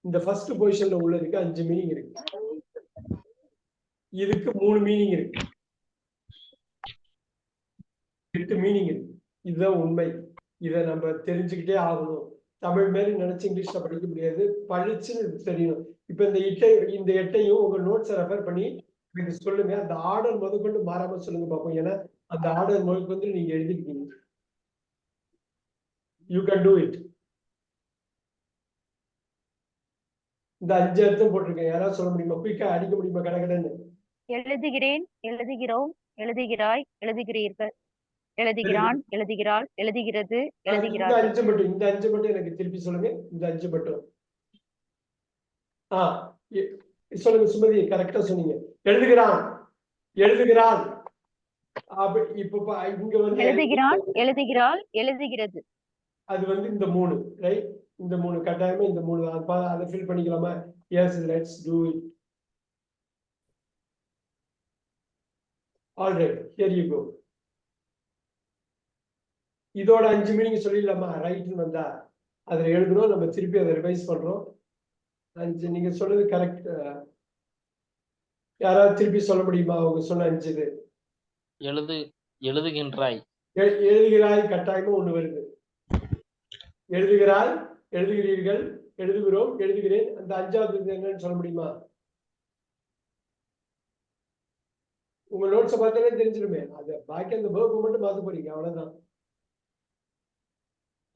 இந்த ஃபர்ஸ்ட் பொசிஷன்ல உள்ளதுக்கு 5 மீனிங் இருக்கு. இதுக்கு 3 மீனிங் இருக்கு. 8 மீனிங் இருக்கு. இதுதான் உண்மை. இதை நம்ம தெரிஞ்சுக்கிட்டே ஆகணும். தமிழ் மாதிரி நினைச்சு இங்கிலீஷ்ல படிக்க முடியாது. பழிச்சுன்னு தெரியணும். இப்ப இந்த எட்டையும் உங்க நோட்ஸை ரெஃபர் பண்ணி எனக்கு சொல்லுங்க. அந்த ஆர்டர் முதற்கொண்டு மாறாம சொல்லுங்க பார்ப்போம். ஏன்னா அந்த ஆர்டர் முதற்கொண்டு நீங்க எழுதிருக்கீங்க. You can do it. இந்த 5 அர்த்தம் போட்டிருக்கேன். யாராவது சொல்ல முடியுமா? குயிக்கா அடிக்க முடியுமா? கடகடன்னு. எழுதுகிறேன், எழுதுகிறோம், எழுதுகிறாய், எழுதுகிறீர்கள், எழுதுகிறான், எழுதுகிறாள், எழுதுகிறது, இந்த எழுதுகிறார்கள். 5 மட்டும் எனக்கு திருப்பி சொல்லுங்க. இந்த 5 மட்டும். சொல்லுங்க சுமதி, கரெக்டா சொன்னீங்க. எழுதுகிறான், எழுதுகிறான். இப்ப இங்க வந்து எழுதுகிறான், எழுதுகிறாள், எழுதுகிறது. அது வந்து இந்த 3. ரைட்? இந்த 3 கட்டாயமா இந்த 3 அதை ஃபில் பண்ணிக்கலாமா? Yes, let's do it. All right, here you go. இதோட 5 மீனிங் சொல்லிடலாமா? ரைட்னு வந்தா அதுல எழுதணும். நம்ம திருப்பி அதை ரிவைஸ் பண்றோம். 5 நீங்க சொன்னது கரெக்ட். யாராவது திருப்பி சொல்ல முடியுமா? அவங்க சொன்ன 5 இது. எழுதுகின்றாய். எழுதுகிறாய் கட்டாயமா ஒண்ணு வருது. எழுதுகிறாய், எழுதுகிறீர்கள், எழுதுகிறோம், எழுதுகிறேன். அந்த 5வது என்னன்னு சொல்ல முடியுமா? உங்க நோட்ஸை பார்த்தாலே தெரிஞ்சிருமே. அது பாக்கி அந்த வேர்ப் மட்டும் மாத்த போறீங்க, அவ்வளவுதான்.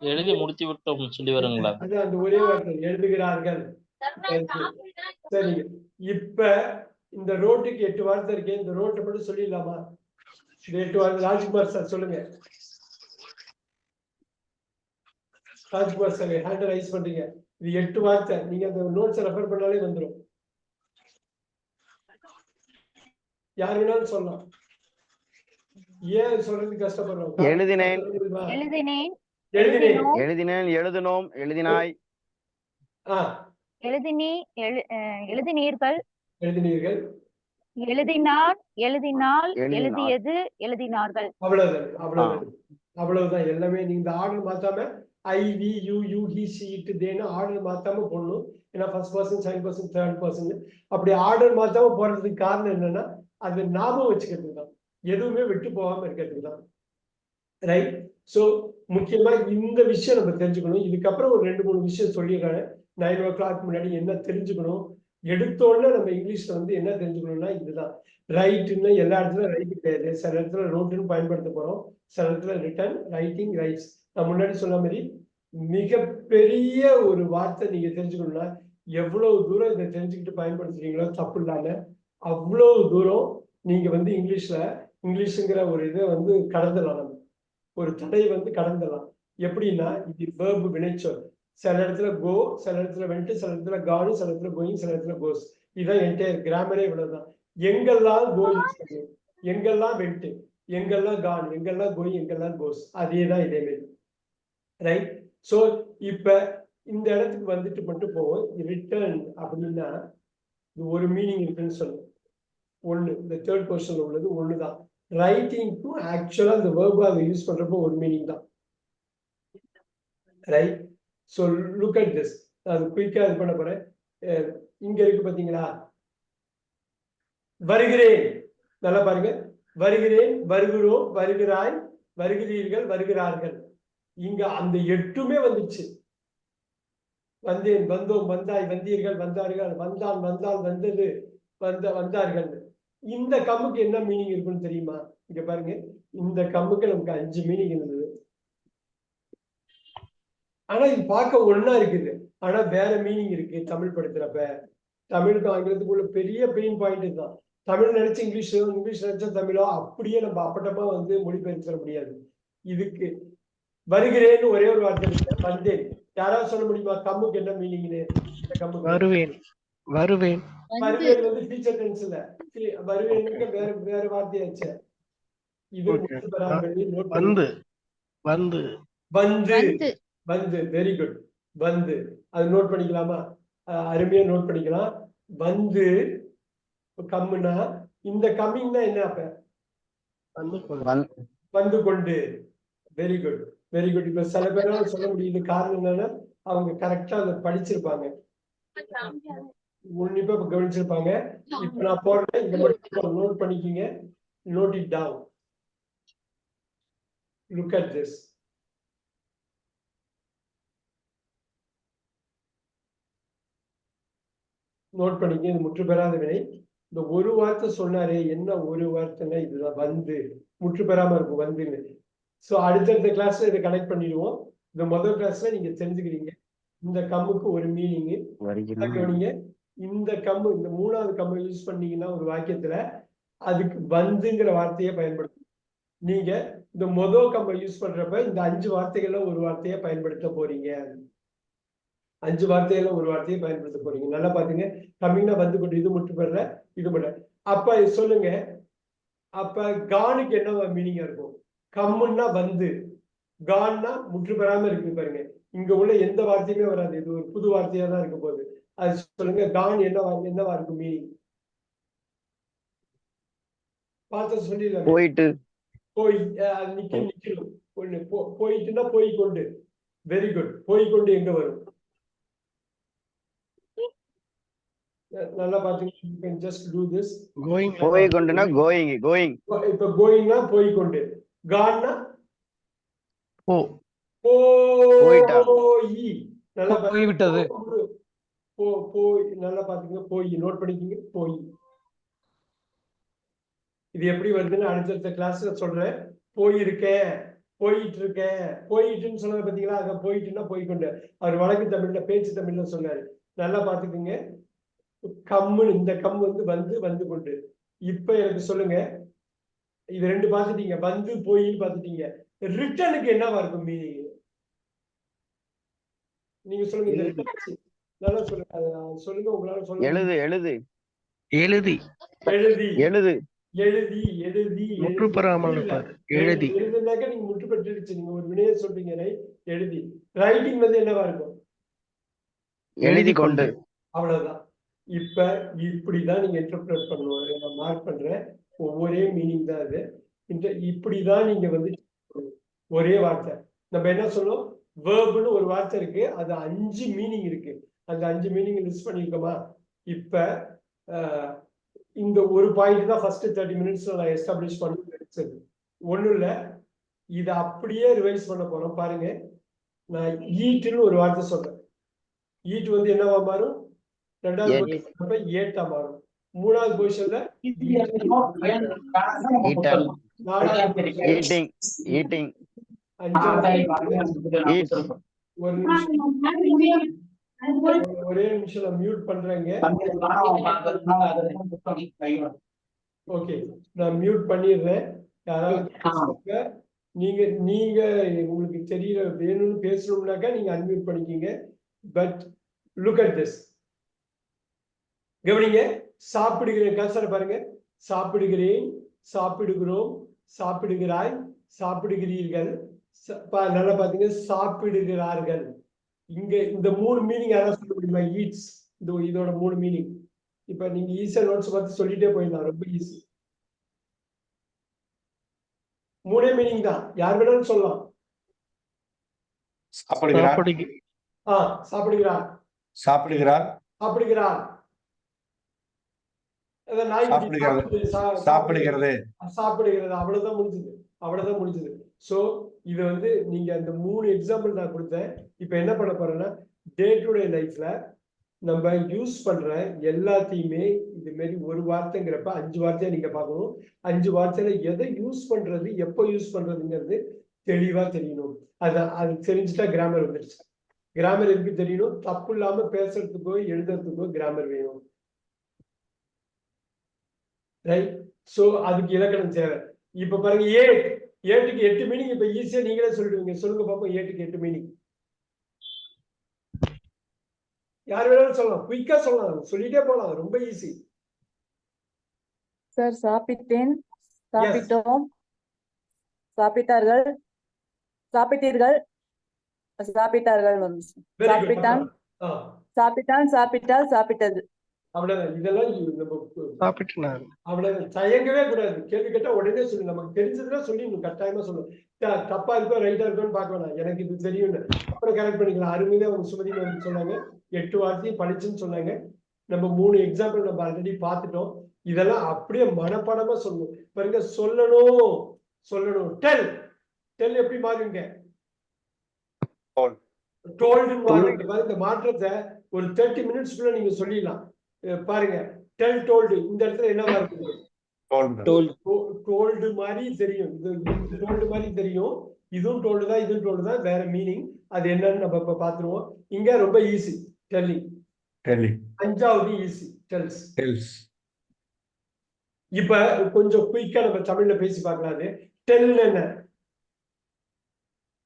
எழுதி முடித்து விட்டோம் சொல்லி வருங்களா? அது அந்த ஒரே வார்த்தை எழுதுகிறார்கள். சரிங்க. இப்ப இந்த ரோட்டுக்கு 8 வார்த்தை இருக்கு. இந்த ரோட்டை மட்டும் சொல்லிடலாமா? இந்த 8 வார்த்தை ராஜ்குமார் சார் சொல்லுங்க. ராஜ்குமார் சார் ஹேண்ட் ரைஸ் பண்றீங்க. இது 8 வார்த்தை. நீங்க அந்த நோட்ஸ் ரெஃபர் பண்ணாலே வந்துடும். யார் வேணாலும் சொல்லலாம். ஏன் சொல்றது கஷ்டப்படுறோம்? எழுதினேன். எழுதினேன் எழுதினேன். எழுதினேன், எழுதினோம், எழுதினாய். எழுதினீ எழுதினீர்கள் எழுதினீர்கள். எழுதினான் எழுதினாள் எழுதினாள். எழுதியது எழுதினார்கள். அவ்வளவுதான் அவ்வளவுதான் அவ்வளவுதான். எல்லாமே நீங்க ஆர்டர் மாத்தாம I we you you he she it தேன்னு ஆர்டர் மாத்தாம போடணும். ஏன்னா first person, second person, third person அப்படி ஆர்டர் மாத்தாம போறதுக்கு காரணம் என்னன்னா அது ஞாபகம் வச்சுக்கிறதுக்கு தான். எதுவுமே விட்டு போகாம இருக்கிறதுக்கு தான். ரைட். ஸோ முக்கியமா இந்த விஷயம் நம்ம தெரிஞ்சுக்கணும். இதுக்கப்புறம் ஒரு 2-3 விஷயம் சொல்லிடுறாங்க. 9 o'clock முன்னாடி என்ன தெரிஞ்சுக்கணும். எடுத்தோடனே நம்ம இங்கிலீஷ்ல வந்து என்ன தெரிஞ்சுக்கணும்னா இதுதான். ரைட்டுன்னு எல்லா இடத்துலயும் ரைட்டு கிடையாது. சில இடத்துல ரோட்டுன்னு பயன்படுத்த போறோம். சில இடத்துல ரிட்டன், ரைட்டிங், ரைட்ஸ். நான் முன்னாடி சொன்ன மாதிரி மிகப்பெரிய ஒரு வார்த்தை நீங்க தெரிஞ்சுக்கணும்னா எவ்வளவு தூரம் இதை தெரிஞ்சுக்கிட்டு பயன்படுத்துறீங்களோ தப்பு இல்லாம அவ்வளவு தூரம் நீங்க வந்து இங்கிலீஷுங்கிற ஒரு இதை வந்து கடந்துடலாம். நம்ம ஒரு தடையை வந்து கடந்துடலாம். எப்படின்னா இது வேர்பு வினைச்சொல். சில இடத்துல கோ, சில இடத்துல வென்ட்டு, சில இடத்துல கானு, சில இடத்துல கோயிங், சில இடத்துல கோஸ். இதுதான் என்டையர் கிராமரே இவ்வளவுதான். எங்கெல்லாம் கோ யூஸ் பண்ணுவோம், எங்கெல்லாம் வென்ட்டு, எங்கெல்லாம் கான், எங்கெல்லாம் கோயிங், எங்கெல்லாம் கோஸ், அதே தான் இதே மாதிரி. ரைட். ஸோ இப்ப இந்த இடத்துக்கு வந்துட்டு மட்டும் போவோம். ரிட்டர்ன் அப்படின்னா இது ஒரு மீனிங் இருக்குன்னு சொல்லுவோம். ஒண்ணு, இந்த தேர்ட் பொசிஷன்ல உள்ளது ஒண்ணுதான். ரைட்டிங்க்கும் ஆக்சுவலா இந்த வேர்பு அதை யூஸ் பண்றப்போ ஒரு மீனிங் தான். Right. So look at this. அது குயிக்கா இது பண்ண போறேன். இங்க இருக்கு பாத்தீங்களா? வருகிறேன். நல்லா பாருங்க. வருகிறேன், வருகிறோம், வருகிறாய், வருகிறீர்கள், வருகிறார்கள். இங்க அந்த 8மே வந்துச்சு. வந்தேன், வந்தோம், வந்தாய், வந்தீர்கள், வந்தார்கள், வந்தான், வந்தால், வந்தது, வந்தார்கள். இந்த கம்முக்கு என்ன மீனிங் இருக்குன்னு தெரியுமா? இங்க பாருங்க. இந்த கம்முக்கு நமக்கு 5 மீனிங் இருந்தது. ஆனா இது பார்க்க ஒண்ணா இருக்குது. ஆனா வேற மீனிங் இருக்கு தமிழ் படுத்துறப்ப. தமிழுக்கு ஆங்கிலத்துக்குள்ள பெரிய பெயின் பாயிண்ட் தான். தமிழ் நினைச்சு இங்கிலீஷ், இங்கிலீஷ் நினைச்ச தமிழோ அப்படியே நம்ம அப்பட்டமா வந்து மொழிபெயர்க்க முடியாது. இதுக்கு வருகிறேன்னு ஒரே ஒரு வார்த்தை இருக்கு. வந்தேன். யாராவது சொல்ல முடியுமா கம்முக்கு என்ன மீனிங்னு? வருவேன் வருவேன் வருவேன் வந்து ஃபியூச்சர் டென்ஸ்ல. வருவேனுக்கு வேற வேற வார்த்தையாச்சு. இது வந்து வந்து வந்து வந்து வெரி குட். வந்து அது நோட் பண்ணிக்கலாமா? அருமையா நோட் பண்ணிக்கலாம். வந்து கம்முனா இந்த கம்மிங்னா என்ன? அப்ப வந்து கொண்டு. Very good very good. இப்ப சில பேரால சொல்ல முடியுது. காரணம் என்னன்னா அவங்க கரெக்டா அதை படிச்சிருப்பாங்க, உன்னிப்பா கவனிச்சிருப்பாங்க. இப்ப நான் போடுறேன், இந்த மட்டும் நோட் பண்ணிக்கிங்க. Note it down. Look at this. Note பண்ணிக்க. இது முற்று பெறாத வினை. இந்த ஒரு வார்த்தை சொன்னாரே, என்ன ஒரு வார்த்தைன்னா இதுதான். வந்து முற்று பெறாம இருக்கும் வந்துன்னு. ஸோ அடுத்தடுத்த கிளாஸ்ல இதை கனெக்ட் பண்ணிடுவோம். இந்த முதல் கிளாஸ்ல நீங்க தெரிஞ்சுக்கிறீங்க இந்த கம்முக்கு ஒரு மீனிங். கவனிங்க. இந்த கம்மு, இந்த 3வது கம்மு யூஸ் பண்ணீங்கன்னா ஒரு வாக்கியத்துல அதுக்கு வந்துங்கிற வார்த்தையை பயன்படுத்தும். நீங்க இந்த முதல் கம்மை யூஸ் பண்றப்ப இந்த 5 வார்த்தைகள்ல ஒரு வார்த்தையை பயன்படுத்த போறீங்க. 5 வார்த்தைகள்ல ஒரு வார்த்தையை பயன்படுத்த போறீங்க. நல்லா பாத்துங்க. கம்மிங்னா வந்து கொண்டு, இது முற்று பெற, இது மட்டும். அப்ப சொல்லுங்க, அப்ப கானுக்கு என்ன மீனிங்கா இருக்கும்? கம்முன்னா வந்து, கான்னா முற்று பெறாம இருக்கு பாருங்க. இங்க உள்ள எந்த வார்த்தையுமே வராது. இது ஒரு புது வார்த்தையா தான் இருக்க போகுது. அது சொல்லுங்க. கான் என்னவா இருக்கும் மீனிங்? பார்த்து சொல்லிடலாம். போயிட்டு. போய் நிக்கணும். ஒண்ணு போயிட்டுன்னா போய் கொண்டு. Very good. போய் கொண்டு எங்க வரும்? நல்லா பாத்தீங்க. Just do this. போய் கொண்டுனா கோயிங். கோயிங். இப்ப கோயிங்னா போய் கொண்டு. கான்னா போயிட்டா. போய். நல்லா போய்விட்டது. போய். நல்லா பாத்தீங்க. போய் நோட் பண்ணிக்கிங்க. போய். இது எப்படி வருதுன்னு அடுத்தடுத்த கிளாஸ்ல சொல்றேன். போயிருக்கேன், போயிட்டு இருக்கேன், போயிட்டுன்னு சொன்னதை பார்த்தீங்களா? அங்க போயிட்டுன்னா போய்க்கொண்டு. அவர் வழக்கு தமிழ்ல பேச்சு தமிழ்ல சொன்னாரு. நல்லா பார்த்துக்குங்க. கம்முன்னு இந்த கம் வந்து கொண்டு. இப்ப எனக்கு சொல்லுங்க, இது 2 பார்த்துட்டீங்க, வந்து போயின்னு பார்த்துட்டீங்க. ரிட்டனுக்கு என்னவா இருக்கும் மீனிங்? நீங்க சொல்லுங்க. இந்த return வச்சு. நல்லா சொல்லுங்க. சொல்லுங்க, உங்களால சொல்ல எழுது எழுது எழுதி எழுதி எழுது எழுதி எழுதி முற்று பெறாமல் இருப்பார். எழுதி எழுதுனாக்க நீங்க முற்று பெற்றுடுச்சு. நீங்க ஒரு வினையை சொல்றீங்க, ரைட்? எழுதி. ரைட்டிங் வந்து என்னவா இருக்கும்? எழுதி கொண்டு. அவ்வளவுதான். இப்ப இப்படிதான் நீங்க இன்டர்பிரட் பண்ணுவாங்க. நான் மார்க் பண்றேன். ஒவ்வொரே மீனிங் தான் அது. இப்படிதான் நீங்க வந்து ஒரே வார்த்தை. நம்ம என்ன சொன்னோம்? வேர்ப்னு ஒரு வார்த்தை இருக்கு, அது 5 மீனிங் இருக்கு. அந்த 5 மீனிங் லிஸ்ட் பண்ணிருக்கோமா? இப்ப இந்த ஒரு பாயிண்ட் தான் ஃபர்ஸ்ட் 30 மினிட்ஸ்ல நான் எஸ்டாப்ளிஷ் பண்ணி நினைச்சது. ஒண்ணும் இல்ல, இதை அப்படியே ரிவைஸ் பண்ண போறோம். பாருங்க, நான் ஈட்டுன்னு ஒரு வார்த்தை சொல்றேன். ஈட் வந்து என்னவா மாறும்? 2வது பொசிஷன் ஏட்டா மாறும். 3வது பொசிஷன்ல ஈட்டல் 4வது பொசிஷன்ல ஈட்டிங் ஈட்டிங் 5வது. ஒரே நிமிஷம் நான் மியூட் பண்றேங்க. ஓகே, நான் மியூட் பண்ணிடுறேன். யாராவது நீங்க நீங்க உங்களுக்கு தெரியல வேணும்னு பேசணும்னாக்கா நீங்க அன்மியூட் பண்ணிக்கிங்க. But look at this. கவனிங்க. சாப்பிடுகிறேன், கன்சர்ன் பாருங்க. சாப்பிடுகிறேன், சாப்பிடுகிறோம், சாப்பிடுகிறாய், சாப்பிடுகிறீர்கள். நல்லா பாத்தீங்க, சாப்பிடுகிறார்கள். இங்க இந்த 3 மீனிங் யாராவது சொல்ல முடியுமா? ஈட்ஸ், இதோட 3 மீனிங். இப்ப நீங்க ஈஸியா நோட்ஸ் பார்த்து சொல்லிட்டே போயிடலாம், ரொம்ப ஈஸி. 3 மீனிங் தான், யார் வேணாலும் சொல்லலாம். சாப்பிடுகிறார், சாப்பிடுகிறார், சாப்பிடுகிறார், சாப்பிடுகிறார். சாப்பிடுகிறது, சாப்பிடுகிறது. அவ்வளவுதான் முடிஞ்சது, அவ்வளவுதான் முடிஞ்சது. சோ இது வந்து நீங்க அந்த 3 எக்ஸாம்பிள் நான் கொடுத்தேன். இப்ப என்ன பண்ண போறேன்னா, டே டு டே லைஃப்ல நம்ம யூஸ் பண்ற எல்லாத்தையுமே இது மாதிரி ஒரு வார்த்தைங்கிறப்ப 5 வார்த்தையை நீங்க பார்க்கணும். 5 வார்த்தையில எதை யூஸ் பண்றது, எப்போ யூஸ் பண்றதுங்கிறது தெளிவா தெரியணும். அது தெரிஞ்சுட்டா கிராமர் வந்துடுச்சு. கிராமர் எதுக்கு தெரியணும்? தப்பு இல்லாம பேசுறதுக்கோ எழுதுறதுக்கோ கிராமர் வேணும், ரைட்? சோ அதுக்கு இலக்கணம் தேவை. இப்ப பாருங்க, ஏட்டுக்கு 8 மீனிங். இப்ப ஈஸியா நீங்களே சொல்லிடுவீங்க. சொல்லுங்க பாப்போம், ஏட்டுக்கு 8 மீனிங். யார் வேணாலும் சொல்லலாம், குயிக்கா சொல்லலாம், சொல்லிட்டே போலாம், ரொம்ப ஈஸி. சார், சாப்பிட்டேன், சாப்பிட்டோம், சாப்பிட்டார்கள், சாப்பிட்டீர்கள், சாப்பிட்டார்கள். சாப்பிட்டான், சாப்பிட்டான், சாப்பிட்டால், சாப்பிட்டது. அவ்வளவுதான். இதெல்லாம் சாப்பிட்டார். அவ்வளவுதான். தயங்கவே கூடாது. கேள்வி கேட்டா உடனே சொல்லு. நமக்கு தெரிஞ்சதுன்னா சொல்லி கட்டாயமா சொல்லணும். தப்பா இருக்கோ ரைட்டா இருக்கோன்னு பார்க்க வேணாம். எனக்கு இது தெரியும், அப்புறம் கரெக்ட் பண்ணிக்கலாம். அருமையில அவங்க சுமதி வந்து சொன்னாங்க, 8 வார்த்தையும் படிச்சுன்னு சொன்னாங்க. நம்ம 3 எக்ஸாம்பிள் நம்ம ஆல்ரெடி பார்த்துட்டோம். இதெல்லாம் அப்படியே மனப்பாடமா சொல்லணும். பாருங்க, சொல்லணும் சொல்லணும். டெல், டெல் எப்படி மாறுங்க? டோல்டு மாறுங்க. இந்த மாற்றத்தை ஒரு 30 மினிட்ஸ்க்குள்ள நீங்க சொல்லிடலாம். பாருங்க, டெல், டோல்டு. இந்த இடத்துல என்னவா இருக்குது? டோல்டு மாதிரி தெரியும். இது டோல்டு மாதிரி தெரியும். இதுவும் டோல்டு தான், இதுவும் டோல்டு தான், வேற மீனிங். அது என்னன்னு நம்ம இப்ப பாத்துருவோம். இங்க ரொம்ப ஈஸி, டெல்லிங். 5வது ஈஸி, டெல்ஸ். இப்ப கொஞ்சம் குயிக்கா நம்ம தமிழ்ல பேசி பார்க்கலாம். டெல் என்ன?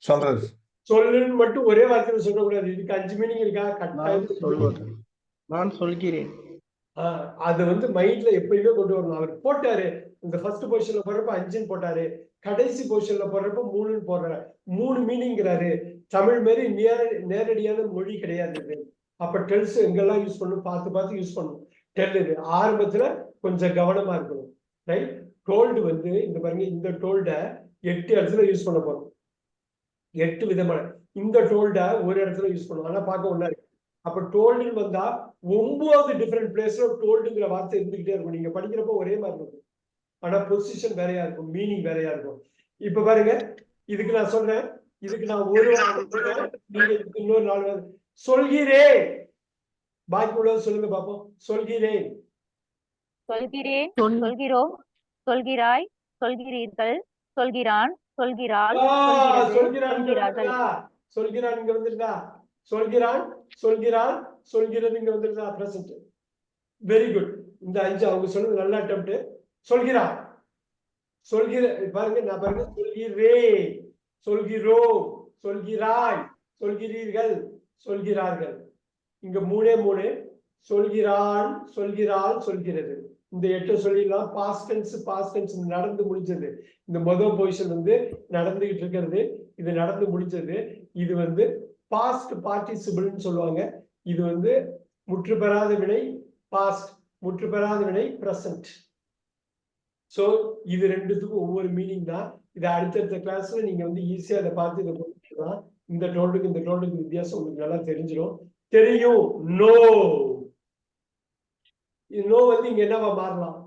சொல்றது. சொல்லுன்னு மட்டும் ஒரே வார்த்தையில சொல்லக்கூடாது. இதுக்கு 5 மீனிங் இருக்கா? கட்டாயம் சொல்வது. நான் சொல்கிறேன். அது வந்து மைண்ட்ல எப்பயுமே கொண்டு வரணும். அவர் போட்டாரு, இந்த ஃபர்ஸ்ட் பொசிஷன்ல போடுறப்ப 5ன்னு போட்டாரு, கடைசி பொசிஷன்ல போடுறப்ப 3ன்னு போடுறாரு. 3 மீனிங்கிறாரு. தமிழ் மாதிரி நேரடியான மொழி கிடையாது. அப்ப டெல்ஸ் எங்கெல்லாம் யூஸ் பண்ணணும் பார்த்து பார்த்து யூஸ் பண்ணணும். டெல் இது ஆரம்பத்துல கொஞ்சம் கவனமா இருக்கணும், ரைட்? டோல்டு வந்து இந்த பாருங்க, இந்த டோல்ட 8 இடத்துல யூஸ் பண்ண போறோம். 8 விதமான. இந்த டோல்ட ஒரு இடத்துல யூஸ் பண்ணுவோம், ஆனா பார்க்க ஒண்ணா இருக்கு. அப்ப டோல்டுன்னு வந்தா 9 டிஃபரெண்ட் பிளேஸ்ல டோல்டுங்கிற வார்த்தை இருந்துகிட்டே இருக்கும். நீங்க படிக்கிறப்போ ஒரே மாதிரி இருக்கும், ஆனா பொசிஷன் வேறையா இருக்கும், மீனிங் வேறையா இருக்கும். இப்ப பாருங்க, இதுக்கு நான் சொல்றேன், இதுக்கு நான் ஒரு வார்த்தை, நீங்க இதுக்கு இன்னொரு 4 வார்த்தை. சொல்கிறேன், பாக்கி உள்ளது சொல்லுங்க பாப்போம். சொல்கிறேன், சொல்கிறேன், சொல்கிறோம், சொல்கிறாய், சொல்கிறீர்கள், சொல்கிறான், சொல்கிறாள், சொல்கிறது, சொல்கிறான் இங்க சொல்கிறார்கள். வந்துருதா? சொல்கிறான் இங்க வந்துருதா? சொல்கிறான், சொல்கிறாள், சொல்கிறது இங்க வந்துருதா? பிரசன்ட். Very good. இந்த 5 அவங்க சொன்னது நல்ல அட்டெம்ப்ட். சொல்கிறான், சொல்கிற பாருங்க, நான் பாருங்க, சொல்கிறே, சொல்கிறோம், சொல்கிறாய், சொல்கிறீர்கள், சொல்கிறார்கள். இங்க 3 சொல்கிறான், சொல்கிறாள், சொல்கிறது. இந்த 8 சொல்லிடலாம். பாஸ்ட் டென்ஸ் நடந்து முடிஞ்சது. இந்த முதல் பொசிஷன் வந்து நடந்துகிட்டு இருக்கிறது, இது நடந்து முடிஞ்சது. இது வந்து பாஸ்ட் பார்ட்டிசிபிள்னு சொல்லுவாங்க. இது வந்து முற்று பெறாத வினை பாஸ்ட், முற்று பெறாத வினை பிரசன்ட். சோ இது ரெண்டுத்துக்கும் ஒவ்வொரு மீனிங் தான். இதை அடுத்தடுத்த கிளாஸ்ல நீங்க வந்து ஈஸியா அதை பார்த்து இதை புரிஞ்சுக்கலாம். இந்த டோல்டுக்கு இந்த டோல்டுக்கு வித்தியாசம் உங்களுக்கு நல்லா தெரிஞ்சிடும். தெரியும், நோ. நோ வந்து இங்க என்னவா மாறலாம்?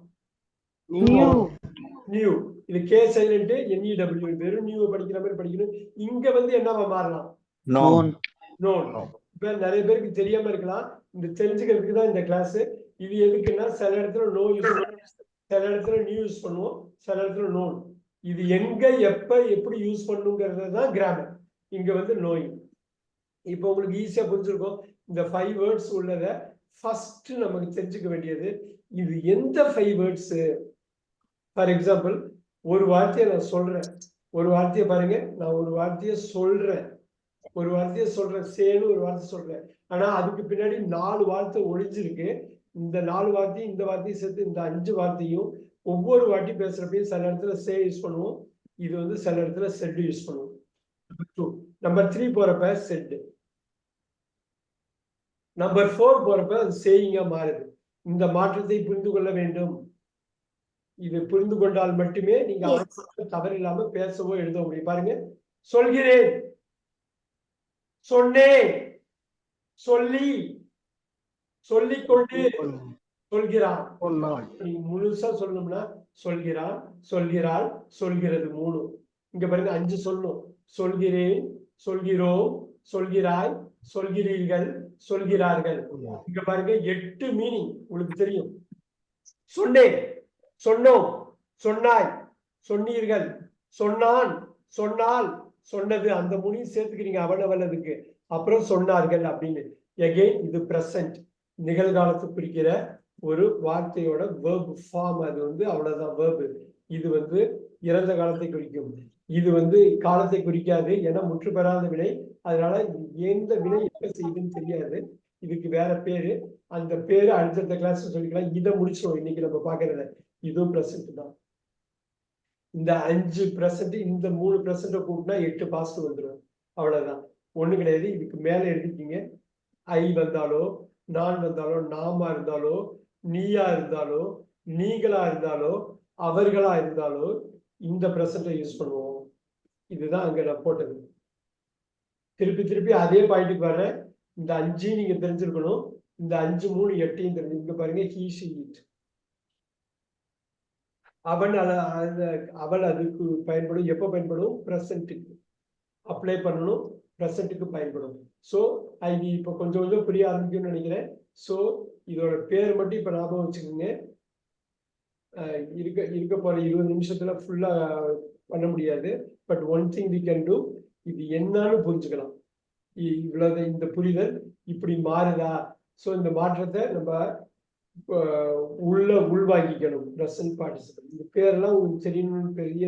நியூ. இது கே சைலண்ட் NEW, வெறும் நியூ படிக்கிற மாதிரி படிக்கணும். இங்க வந்து என்னவா மாறலாம்? known. நோன். இப்ப நிறைய பேருக்கு தெரியாம இருக்கலாம். இந்த தெரிஞ்சுக்கிறதுக்கு தான் இந்த கிளாஸ். இது எதுக்குன்னா சில இடத்துல நோ யூஸ் பண்ணுவோம், சில இடத்துல நியூ யூஸ் பண்ணுவோம், சில இடத்துல நோன். இது எங்க எப்ப எப்படி யூஸ் பண்ணுங்கிறது தான் கிராமர். இங்க வந்து நோயிங். இப்போ உங்களுக்கு ஈஸியா புரிஞ்சிருக்கும். இந்த 5 வேர்ட்ஸ் உள்ளத ஃபர்ஸ்ட் நமக்கு தெரிஞ்சுக்க வேண்டியது, இது எந்த 5 வேர்ட்ஸ். ஃபார் எக்ஸாம்பிள், ஒரு வார்த்தையை நான் சொல்றேன், ஒரு வார்த்தையை பாருங்க, நான் ஒரு வார்த்தையை சொல்றேன், சேனு ஒரு வார்த்தை சொல்றேன். ஆனா அதுக்கு பின்னாடி 4 வார்த்தை ஒளிஞ்சிருக்கு. இந்த 4 வார்த்தையும் இந்த வார்த்தையும் சேர்த்து இந்த 5 வார்த்தையும் ஒவ்வொரு வாட்டி பேசுறப்பையும் சில இடத்துல சே யூஸ் பண்ணுவோம், இது வந்து சில இடத்துல செட் யூஸ் பண்ணுவோம். நம்பர் 3 போறப்ப செட், நம்பர் 4 போறப்ப அது சேயிங்கா மாறுது. இந்த மாற்றத்தை புரிந்து கொள்ள வேண்டும். இது புரிந்து கொண்டால் மட்டுமே நீங்க தவறு இல்லாம பேசவோ எழுத முடியும். பாருங்க, சொல்கிறேன், சொன்னேன், சொல்லி, சொல்லிக்கொண்டு, சொல்கிறான். நீங்க முழுசா சொல்லணும்னா சொல்கிறான், சொல்கிறாள், சொல்கிறது 3. இங்க பாருங்க 5 சொல்லணும். சொல்கிறேன், சொல்கிறோம், சொல்கிறாய், சொல்கிறீர்கள், சொல்கிறார்கள். இங்க பாருங்க 8 மீனிங் உங்களுக்கு தெரியும். சொன்னேன், சொன்னோம், சொன்னாய், சொன்னீர்கள், சொன்னான், சொன்னால், சொன்னது. அந்த 3 சேர்த்துக்கிறீங்க அவளதுக்கு. அப்புறம் சொன்னார்கள் அப்படின்னு. எகைன் இது பிரசன்ட், நிகழ்காலத்தை குறிக்கிற ஒரு வார்த்தையோட வேர்ப் ஃபார்ம். அது வந்து அவ்வளவுதான் வேர்பு. இது வந்து இறந்த காலத்தை குறிக்கும். இது வந்து காலத்தை குறிக்காது, ஏன்னா முற்று பெறாத வினை. அதனால எந்த வினை எப்ப செய்யுதுன்னு தெரியாது. இதுக்கு வேற பேரு. அந்த பேரு அடுத்தடுத்த கிளாஸ் சொல்லிக்கலாம். இதை முடிச்சிடும் இன்னைக்கு நம்ம பாக்குறத. இதுவும் பிரசன்ட் தான். இந்த 5 பிரசன்ட், இந்த 3 பிரசன்ட கூட்டினா 8 பாஸ்ட் வந்துடும். அவ்வளவுதான், ஒண்ணு கிடையாது. இதுக்கு மேல எழுதிக்கிங்க. ஐ வந்தாலோ, நான் வந்தாலோ, நாமா இருந்தாலோ, நீயா இருந்தாலோ, நீங்களா இருந்தாலோ, அவர்களா இருந்தாலோ இந்த பிரசன்ட யூஸ் பண்ணுவோம். இதுதான் அங்க நான் போட்டது. திருப்பி திருப்பி அதே பாயிண்ட்டுக்கு வர்றேன். இந்த 5 நீங்க தெரிஞ்சிருக்கணும். இந்த 5 3 8 தெரிஞ்சு. இங்க பாருங்க, ஹீ ஷி இட். அவன் அவள் அதுக்கு பயன்படும். எப்ப பயன்படும்? பிரசன்ட்டுக்கு அப்ளை பண்ணணும், பிரசன்ட்டுக்கு பயன்படும். ஸோ இது இப்போ கொஞ்சம் கொஞ்சம் புரிய ஆரம்பிக்கும்னு நினைக்கிறேன். ஸோ இதோட பேர் மட்டும் இப்ப ஞாபகம் வச்சுக்கோங்க. இருக்க போற 20 நிமிஷத்துல ஃபுல்லா பண்ண முடியாது. But one thing we can do, இது என்னன்னு புரிஞ்சுக்கலாம். இவ்வளவு இந்த புரிதல் இப்படி மாறுதா? ஸோ இந்த மாற்றத்தை நம்ம உள்வாங்கிக்கணும். Present participle. இந்த பேரெல்லாம் உங்களுக்கு தெரியணும்னு பெரிய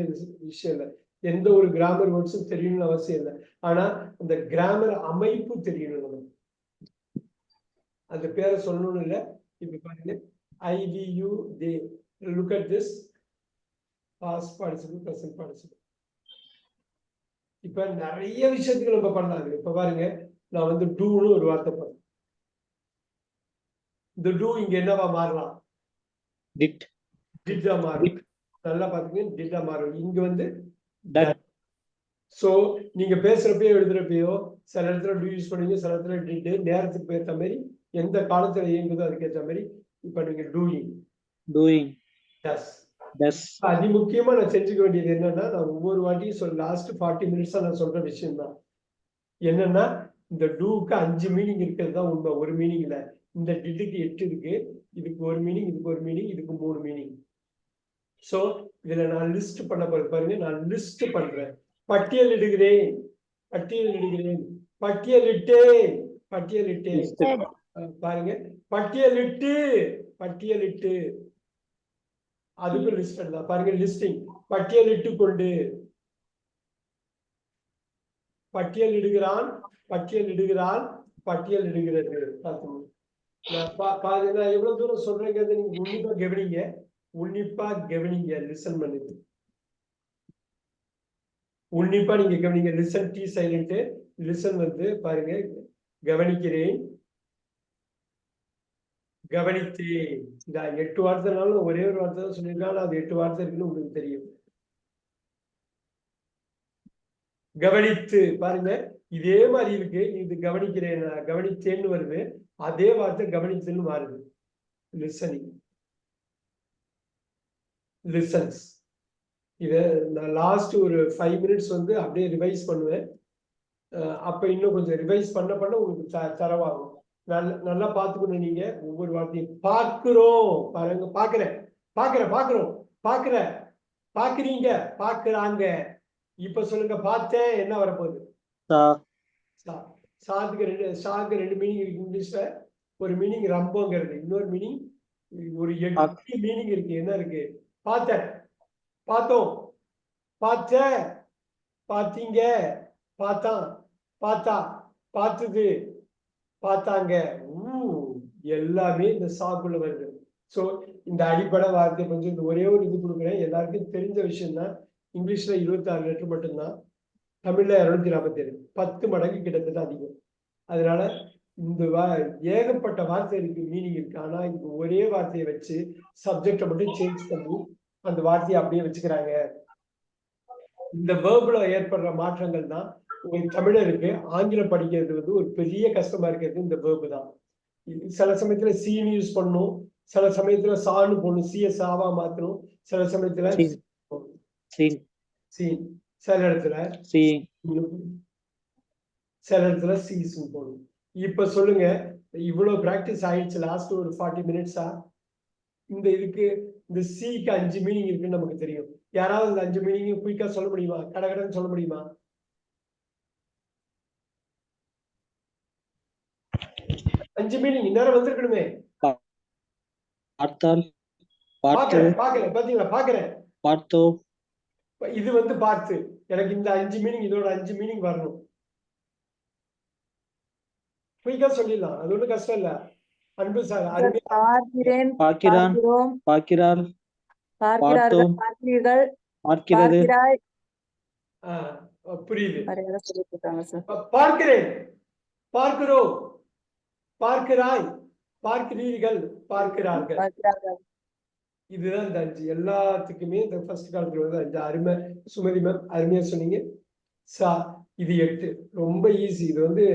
விஷயம் இல்லை. எந்த ஒரு கிராமர் வேர்ட்ஸும் தெரியணும்னு அவசியம் இல்லை. ஆனா அந்த கிராமர் அமைப்பு தெரியணும் நமக்கு. அந்த பேரை சொல்லணும்னு இல்லை. இப்ப பாருங்க, IVU they, look at this, past participle, present participle. இப்ப நிறைய விஷயத்துக்கு நம்ம பண்ணாங்க. இப்ப பாருங்க, நான் வந்து டூன்னு ஒரு வார்த்தை பண்ணேன். இந்த டூ இங்க என்னவா மாறலாம்? டிட்டா மாறும். நல்லா பாத்துக்கங்க, டிட்டா மாறும். இங்க வந்து சோ நீங்க பேசுறப்பயோ எழுதுறப்பயோ சில இடத்துல டூ யூஸ் பண்ணுவீங்க, சில இடத்துல டிட். நேரத்துக்கு ஏற்ற மாதிரி எந்த காலத்துல இயங்குதோ அதுக்கு ஏற்ற மாதிரி இப்ப நீங்க டூயிங் அதி முக்கியமா நான் செஞ்சுக்க வேண்டியது என்னன்னா, நான் ஒவ்வொரு வாட்டியும் லாஸ்ட் 40 மினிட்ஸா நான் சொல்ற விஷயம் தான் என்னன்னா, இந்த டூக்கு 5 மீனிங் இருக்கிறது தான் உண்மை. ஒரு மீனிங் இல்ல. இந்த டிட்டுக்கு 8 இருக்கு. இதுக்கு ஒரு மீனிங், இதுக்கு ஒரு மீனிங், இதுக்கு 3 மீனிங். சோ இதுல நான் லிஸ்ட் பண்ண போறேன் பாருங்க. நான் லிஸ்ட் பண்றேன். பட்டியலிடுகிறேன், பட்டியலிடுகிறேன், பட்டியலிட்டேன், பட்டியலிட்டேன். பாருங்க, பட்டியலிட்டு, பட்டியலிட்டு, அதுக்கு லிஸ்ட் தான் பாருங்க. லிஸ்டிங், பட்டியலிட்டு கொண்டு, பட்டியலிடுகிறான், பட்டியலிடுகிறான், பட்டியலிடுகிறது. பாருங்க, நான் எவ்வளவு தூரம் சொல்றேங்கிறத நீங்க உன்னிப்பா கவனிங்க, உன்னிப்பா கவனிங்க, லிசன் பண்ணுது, உன்னிப்பா நீங்க கவனிங்க. லிசன், டி சைலண்ட், லிசன் வந்து பாருங்க. கவனிக்கிறேன், கவனித்தேன். இந்த 8 வார்த்தைனாலும் ஒரே ஒரு வார்த்தை தான் சொல்லியிருக்காங்க, அது 8 வார்த்தை இருக்குன்னு உங்களுக்கு தெரியும். கவனித்து பாருங்க, இதே மாதிரி இருக்கு. இது கவனிக்கிறேன், கவனித்தேன்னு வருது, அதே வார்த்தை கவனித்துன்னு மாறுது. Listening, listens. இதை நான் லாஸ்ட் ஒரு 5 மினிட்ஸ் வந்து அப்படியே ரிவைஸ் பண்ணுவேன். அப்ப இன்னும் கொஞ்சம் ரிவைஸ் பண்ண பண்ண உங்களுக்கு தரவாகும். நல்லா பார்த்துக்கணும். நீங்க ஒவ்வொரு வார்த்தையும் பார்க்கிறோம் பாருங்க. பாக்குறேன், பாக்குறேன், பாக்குறோம், பாக்குற, பாக்குறீங்க, பாக்குறாங்க. இப்ப சொல்லுங்க, பார்த்தேன், என்ன வரப்போகுது? சாக்கு ரெண்டு மீனிங் இருக்கு இங்கிலீஷ்ல. ஒரு மீனிங் ரம்போங்கிறது, இன்னொரு மீனிங், ஒரு 8 மீனிங் இருக்கு. என்ன இருக்கு? பார்த்தேன், பார்த்தோம், பார்த்த, பார்த்தீங்க, பார்த்தான், பார்த்தா, பார்த்தது, பார்த்தாங்க. எல்லாமே இந்த சாக்குள்ள வருது. சோ இந்த அடிப்படை வார்த்தை கொஞ்சம் இந்த ஒரே ஒரு இது கொடுக்குறேன். எல்லாருக்கும் தெரிஞ்ச விஷயம் தான். இங்கிலீஷ்ல 26 லெட்டர் மட்டும்தான், தமிழ்ல 247, 10 மடங்கு கிட்டத்தட்ட அதிகம். அதனால இந்த ஏகப்பட்ட வார்த்தை இருக்கு, மீனிங் இருக்கு. ஆனா இந்த ஒரே வார்த்தையை வச்சு சப்ஜெக்டை மட்டும் சேஞ்ச் பண்ணி அந்த வார்த்தையை அப்படியே வச்சுக்கிறாங்க. இந்த வேர்ப்ல ஏற்படுற மாற்றங்கள் தான் உங்களுக்கு தமிழருக்கு ஆங்கிலம் படிக்கிறது வந்து ஒரு பெரிய கஷ்டமா இருக்கிறது இந்த வேர்பு தான். சில சமயத்துல சீன் யூஸ் பண்ணும், சில சமயத்துல சான்னு போடணும், சீய சாவா மாத்தணும், சில சமயத்துல சீன், சில இடத்துல சில இடத்துல சீஸ்ன்னு போடணும். இப்ப சொல்லுங்க, இவ்வளவு பிராக்டிஸ் ஆயிடுச்சு லாஸ்ட் ஒரு 40 மினிட்ஸா. இந்த இதுக்கு இந்த சிக்கு 5 மீனிங் இருக்குன்னு நமக்கு தெரியும். யாராவது இந்த 5 மீனிங் குயிக்கா சொல்ல முடியுமா? கடகடன்னு சொல்ல முடியுமா? அஞ்சு மீனிங் இந்நேரம் வந்திருக்கணுமே. பாக்கல, பாத்தீங்களா? பாக்குறேன், பார்த்தோம். இது வந்து பார்த்து, எனக்கு இந்த 5 மீனிங், இதோட 5 மீனிங் வரணும். குயிக்கா சொல்லிடலாம், அது ஒண்ணும் கஷ்டம் இல்ல. அன்பு சார், பார்க்கிறேன், பார்க்கிறான், பார்க்கிறோம், பார்க்கிறார், பார்க்கிறார்கள், பார்க்கிறீர்கள், பார்க்கிறது, பார்க்கிறாய். புரியுது. வேற யாராவது சொல்லிட்டு இருக்காங்க சார். பார்க்கிறேன், பார்க்கிறோம், பார்க்கிறாய், பார்க்கிறீர்கள், பார்க்கிறார்கள். பார்க்கிறார்கள். இதுதான் இந்த 5. எல்லாத்துக்குமே இந்த ஃபர்ஸ்ட் காலத்துல வந்து 5. அருமை சுமதி மேம், அருமையா சொன்னீங்க. இது 8. ரொம்ப ஈஸி. இது வந்து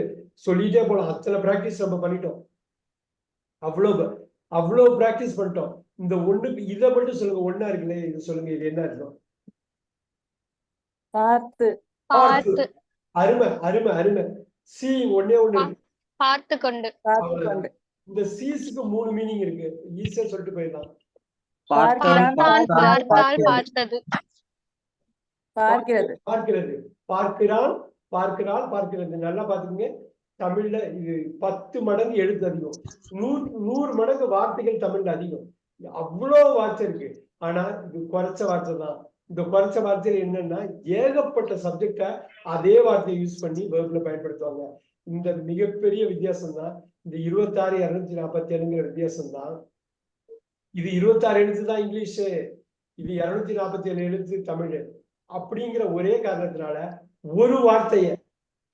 சொல்லிட்டே போலாம். அத்தனை பிராக்டிஸ் நம்ம பண்ணிட்டோம். அவ்வளோ பிராக்டிஸ் பண்ணிட்டோம். இந்த ஒண்ணுக்கு இதை மட்டும் சொல்லுங்க. ஒண்ணா இருக்குல்ல, இது சொல்லுங்க. இது என்ன அர்த்தம்? பார்த்து, பார்த்து, அருமை, அருமை, அருமை. சி ஒண்ணே ஒண்ணு இருக்கு, பார்த்து கொண்டு. பார்த்து கொண்டு. இந்த சீஸுக்கு 3 மீனிங் இருக்கு. ஈஸியா சொல்லிட்டு போயிடலாம். பார்க்கிறான், பார்த்தால், பார்த்தது. பார்க்கிறது, பார்க்கிறது, பார்க்கிறான், பார்க்கிறாள், பார்க்கிறது. நல்லா பாத்துக்கோங்க. தமிழ்ல இது 10 மடங்கு எழுத்து அதிகம், 100 மடங்கு வார்த்தைகள் தமிழ்ல அதிகம். அவ்வளோ வார்த்தை இருக்கு. ஆனா இது குறைச்ச வார்த்தை தான். இந்த குறைச்ச வார்த்தையில என்னன்னா, ஏகப்பட்ட சப்ஜெக்ட அதே வார்த்தையை யூஸ் பண்ணி வேர்ப்ல பயன்படுத்துவாங்க. இந்த மிகப்பெரிய வித்தியாசம் தான் இந்த 26,247ங்கிற வித்தியாசம் தான். இது 26 எழுத்து தான் இங்கிலீஷ், இது 247 எழுத்து தமிழ். அப்படிங்கிற ஒரே காரணத்தினால ஒரு வார்த்தைய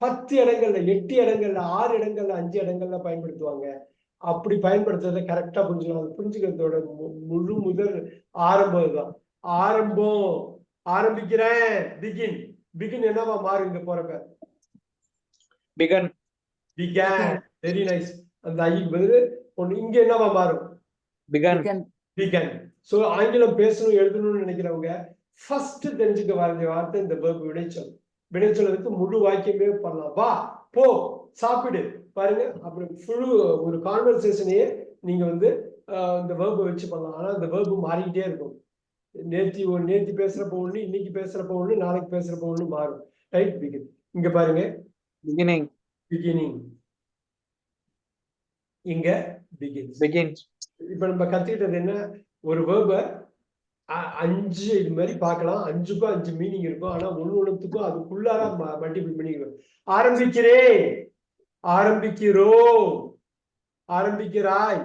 10 இடங்கள்ல, 8 இடங்கள்ல, 6 இடங்கள்ல, 5 இடங்கள்ல பயன்படுத்துவாங்க. அப்படி பயன்படுத்துறதை கரெக்டா புரிஞ்சுக்கணும். புரிஞ்சுக்கிறதோட முதல் ஆரம்பம் தான். ஆரம்பம், ஆரம்பிக்கிறேன், பிகின். பிகின் என்னவா மாறும் இங்க போறப்ப? Begin, begin. Very nice. அந்த ஐக்கு பதில் ஒண்ணு இங்க என்னவா மாறும்? Begin, begin. சோ ஆங்கிலம் பேசணும், எழுதணும்னு நினைக்கிறவங்க ஃபர்ஸ்ட் தெரிஞ்சுக்க வேண்டிய வார்த்தை இந்த verb வினைச்சொல். வினைச்சொல்லுக்கு முழு வாக்கியமே பண்ணலாம். வா, போ, சாப்பிடு. பாருங்க, அப்படி ஃபுல் ஒரு கான்வர்சேஷனையே நீங்க வந்து இந்த verb வச்சு பண்ணலாம். ஆனா இந்த verb மாறிக்கிட்டே இருக்கும். நேத்தி பேசுறப்ப ஒண்ணு, இன்னைக்கு பேசுறப்ப ஒண்ணு, நாளைக்கு பேசுறப்ப ஒண்ணு மாறும். ரைட்? பிகின். இங்க பாருங்க, பிகினிங் பிகினிங். இங்க பிகின்ஸ். பிகின்ஸ் இப்ப நம்ம கத்துக்கிட்டது என்ன? ஒரு வேர்ப 5 இது மாதிரி பார்க்கலாம். 5க்கும் 5 மீனிங் இருக்கும். ஆனா ஒண்ணுத்துக்கும் அதுக்குள்ளார மல்டிபிள் மீனிங் இருக்கும். ஆரம்பிக்கிறேன், ஆரம்பிக்கிறோம், ஆரம்பிக்கிறாய்,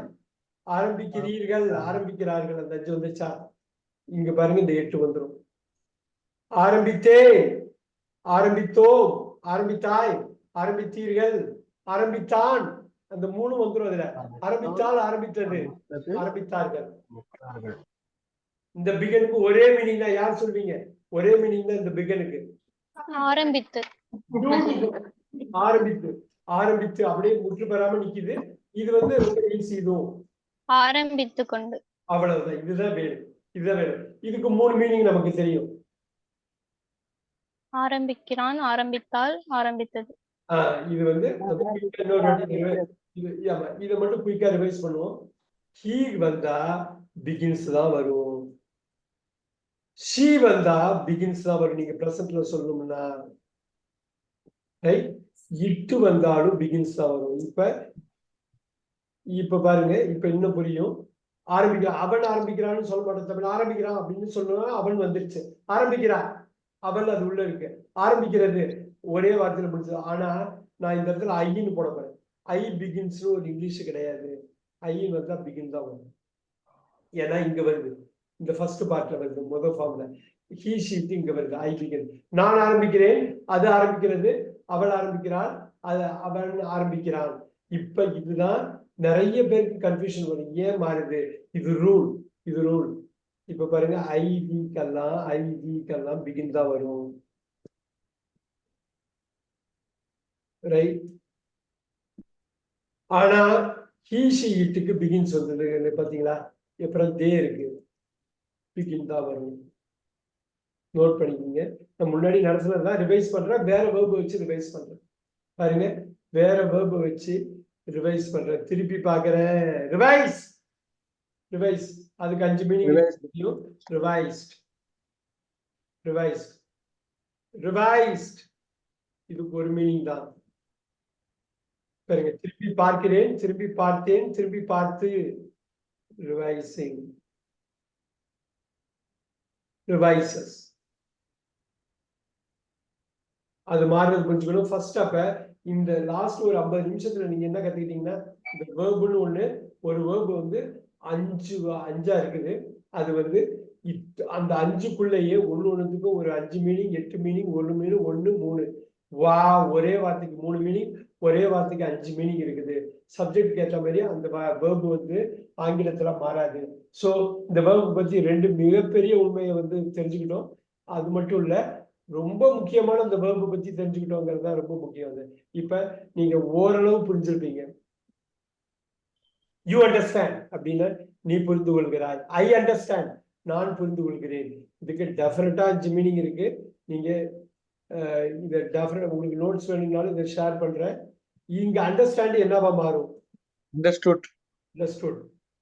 ஆரம்பிக்கிறீர்கள், ஆரம்பிக்கிறார்கள். அந்த 5 வந்துச்சா? இங்க பாருங்க, இந்த 8 வந்துடும். ஆரம்பித்தேன், ஆரம்பித்தோம், ஆரம்பித்தாய், ஆரம்பித்தீர்கள், ஆரம்பித்தான். அந்த 3 வந்துடும். அதுல ஆரம்பித்தால், ஆரம்பித்தது, ஆரம்பித்தார்கள். இந்த பிகனுக்கு ஒரே மீனிங் தான். யார் சொல்வீங்க? ஒரே மீனிங் தான் இந்த பிகனுக்கு. ஆரம்பித்து. ஆரம்பித்து, ஆரம்பித்து அப்படியே முற்று பெறாம நிக்குது. இது வந்து ரொம்ப ஈஸி. இதுவும் ஆரம்பித்து கொண்டு. அவ்வளவுதான். இதுதான் வேணும், இதுதான் வேணும். இதுக்கு 3 மீனிங் நமக்கு தெரியும். ஆரம்பிக்கிறான், ஆரம்பித்தால், ஆரம்பித்தது. இது வந்து இதை மட்டும் குயிக்கா ரிவைஸ் பண்ணுவோம். ஹீ வந்தா பிகின்ஸ் தான் வரும். ஷீ வந்தா பிகின்ஸ் தான் வரும். நீங்க பிரசன்ட்ல சொல்லணும்னா இட்டு வந்தாலும் பிகின்ஸ் தான் வரும். இப்ப பாருங்க, இப்ப இன்னும் புரியும். அவன் ஆரம்பிக்கிறான்னு சொல்ல மாட்டேன். ஆரம்பிக்கிறான் அப்படின்னு சொன்னா அவன் வந்துருச்சு. ஆரம்பிக்கிறான், அவன் அது உள்ள இருக்கு. ஆரம்பிக்கிறது ஒரே வார்த்தையில முடிச்சது. ஆனா நான் இந்த இடத்துல ஐன்னு போட போறேன். ஐ பிகின்ஸ் ஒரு இங்கிலீஷ் கிடையாது. ஐன்னு வந்தா பிகின் தான் வரும். ஏன்னா இங்க வருது, இந்த ஃபர்ஸ்ட் பார்ட்ல வருது, முதல் ஃபார்ம்ல. ஹீ ஷீட் இங்க வருது. ஐ பிகின். நான் ஆரம்பிக்கிறேன், அது ஆரம்பிக்கிறது, அவள் ஆரம்பிக்கிறாள், அவன் ஆரம்பிக்கிறான். இப்ப இதுதான் நிறைய பேருக்கு கன்ஃபியூஷன் வரும். ஏன் மாறுது? இது ரூல், இது ரூல். இப்ப பாருங்க, ஐவிக்கெல்லாம் பிகின் தான் வரும். ரைட்? ஆனா ஹீ ஷீ இட்டுக்கு பிகின்ஸ் வந்தது பாத்தீங்களா? அப்புறம் தே இருக்கு, பிகின் தான் வரும். நோட் பண்ணிக்கோங்க. நான் முன்னாடி நடத்துனதுதான் ரிவைஸ் பண்றேன். வேற வேர்பை வச்சு ரிவைஸ் பண்றேன். பாருங்க, வேற வேர்பை வச்சு ரிவைஸ் பண்றேன். திருப்பி பாக்குறேன். Revise, revise. அதுக்கு 5 மீனிங். Revised, revised, revised. இதுக்கு ஒரு மீனிங் தான். பாருங்க, திருப்பி பார்க்கிறேன், திருப்பி பார்த்தேன், திருப்பி பார்த்து. Revising, revises. அது மாறுறது கொஞ்சம் ஃபர்ஸ்ட். அப்ப இந்த லாஸ்ட் ஒரு 50 நிமிஷத்துல நீங்க என்ன கத்துக்கிட்டீங்கன்னா, இந்த வேர்புன்னு ஒண்ணு, ஒரு வேர்பு வந்து 5 இருக்குது. அது வந்து அந்த 5க்குள்ளேயே ஒண்ணுத்துக்கும் ஒரு 5 மீனிங், 8 மீனிங், 1 மீனிங், 1, 3. வா, ஒரே வார்த்தைக்கு 3 மீனிங், ஒரே வார்த்தைக்கு 5 மீனிங் இருக்குது. சப்ஜெக்டுக்கு ஏற்ற மாதிரி அந்த வேர்பு வந்து ஆங்கிலத்துல மாறாது. சோ இந்த வேர்பு பத்தி 2 மிகப்பெரிய உண்மையை வந்து தெரிஞ்சுக்கிட்டோம். அது மட்டும் இல்ல, ரொம்ப முக்கியமான அந்த வேர்பு பத்தி தெரிஞ்சுக்கிட்டோங்கிறது தான் ரொம்ப முக்கியம். இப்ப நீங்க ஓரளவு புரிஞ்சிருப்பீங்க. யூ அண்டர்ஸ்டாண்ட் அப்படின்னா நீ புரிந்து கொள்கிறாய். ஐ அண்டர்ஸ்டாண்ட், நான் புரிந்து கொள்கிறேன். இதுக்கு டெஃபினட்டா 5 மீனிங் இருக்கு. நீங்க இதை டெஃபினட் உங்களுக்கு நோட்ஸ் வேணும்னாலும் இதை ஷேர் பண்றேன். இங்க அண்டர்ஸ்டாண்ட் என்னவா மாறும்? அண்டர்ஸ்டுட். அண்டர்ஸ்டுட்.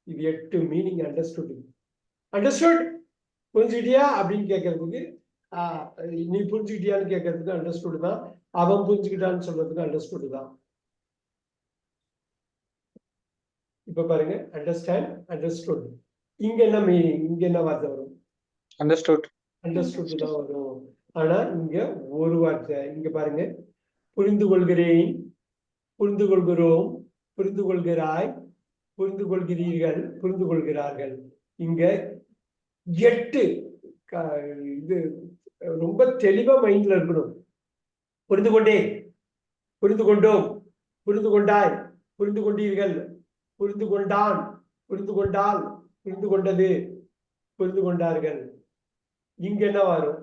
இது 8 மீனிங். அண்டர்ஸ்டுட், அண்டர்ஸ்டுட், புரிஞ்சுக்கிட்டியா அப்படின்னு கேட்கறதுக்கு, நீ புரிஞ்சுக்கிட்டியான்னு கேட்கறதுக்கு அண்டர்ஸ்டுட் தான். அவன் புரிஞ்சுக்கிட்டான்னு சொல்றதுக்கு அண்டர்ஸ்டுட் தான். இப்ப பாருங்க, அண்டர்ஸ்டாண்ட், அண்டர்ஸ்டுட். இங்க என்ன மீனிங்? இங்க என்ன வார்த்தை வரும்? அண்டர்ஸ்டுட். அண்டர்ஸ்டுட் தான் வரும். ஆனா இங்க ஒரு வார்த்தை. இங்க பாருங்க, புரிந்து கொள்கிறேன், புரிந்து கொள்கிறோம், புரிந்து கொள்கிறாய், புரிந்து கொள்கிறீர்கள், புரிந்து கொள்கிறார்கள். இங்க 8 இது ரொம்ப தெளிவா மைண்ட்ல இருக்கணும். புரிந்து கொண்டேன், புரிந்து கொண்டோம், புரிந்து கொண்டாய், புரிந்து கொண்டீர்கள், புரிந்து கொண்டான், புரிந்து கொண்டால், புரிந்து கொண்டது, புரிந்து கொண்டார்கள். இங்க என்ன வரும்?